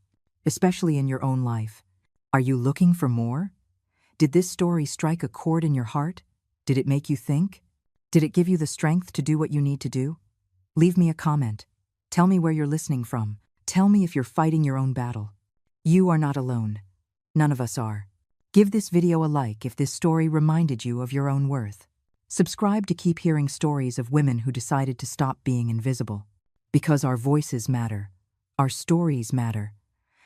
especially in your own life. Are you looking for more? Did this story strike a chord in your heart? Did it make you think? Did it give you the strength to do what you need to do? Leave me a comment. Tell me where you're listening from. Tell me if you're fighting your own battle. You are not alone. None of us are. Give this video a like if this story reminded you of your own worth. Subscribe to keep hearing stories of women who decided to stop being invisible. Because our voices matter. Our stories matter.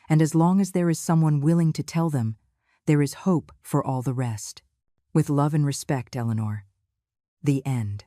And as long as there is someone willing to tell them, there is hope for all the rest. With love and respect, Eleanor. The end.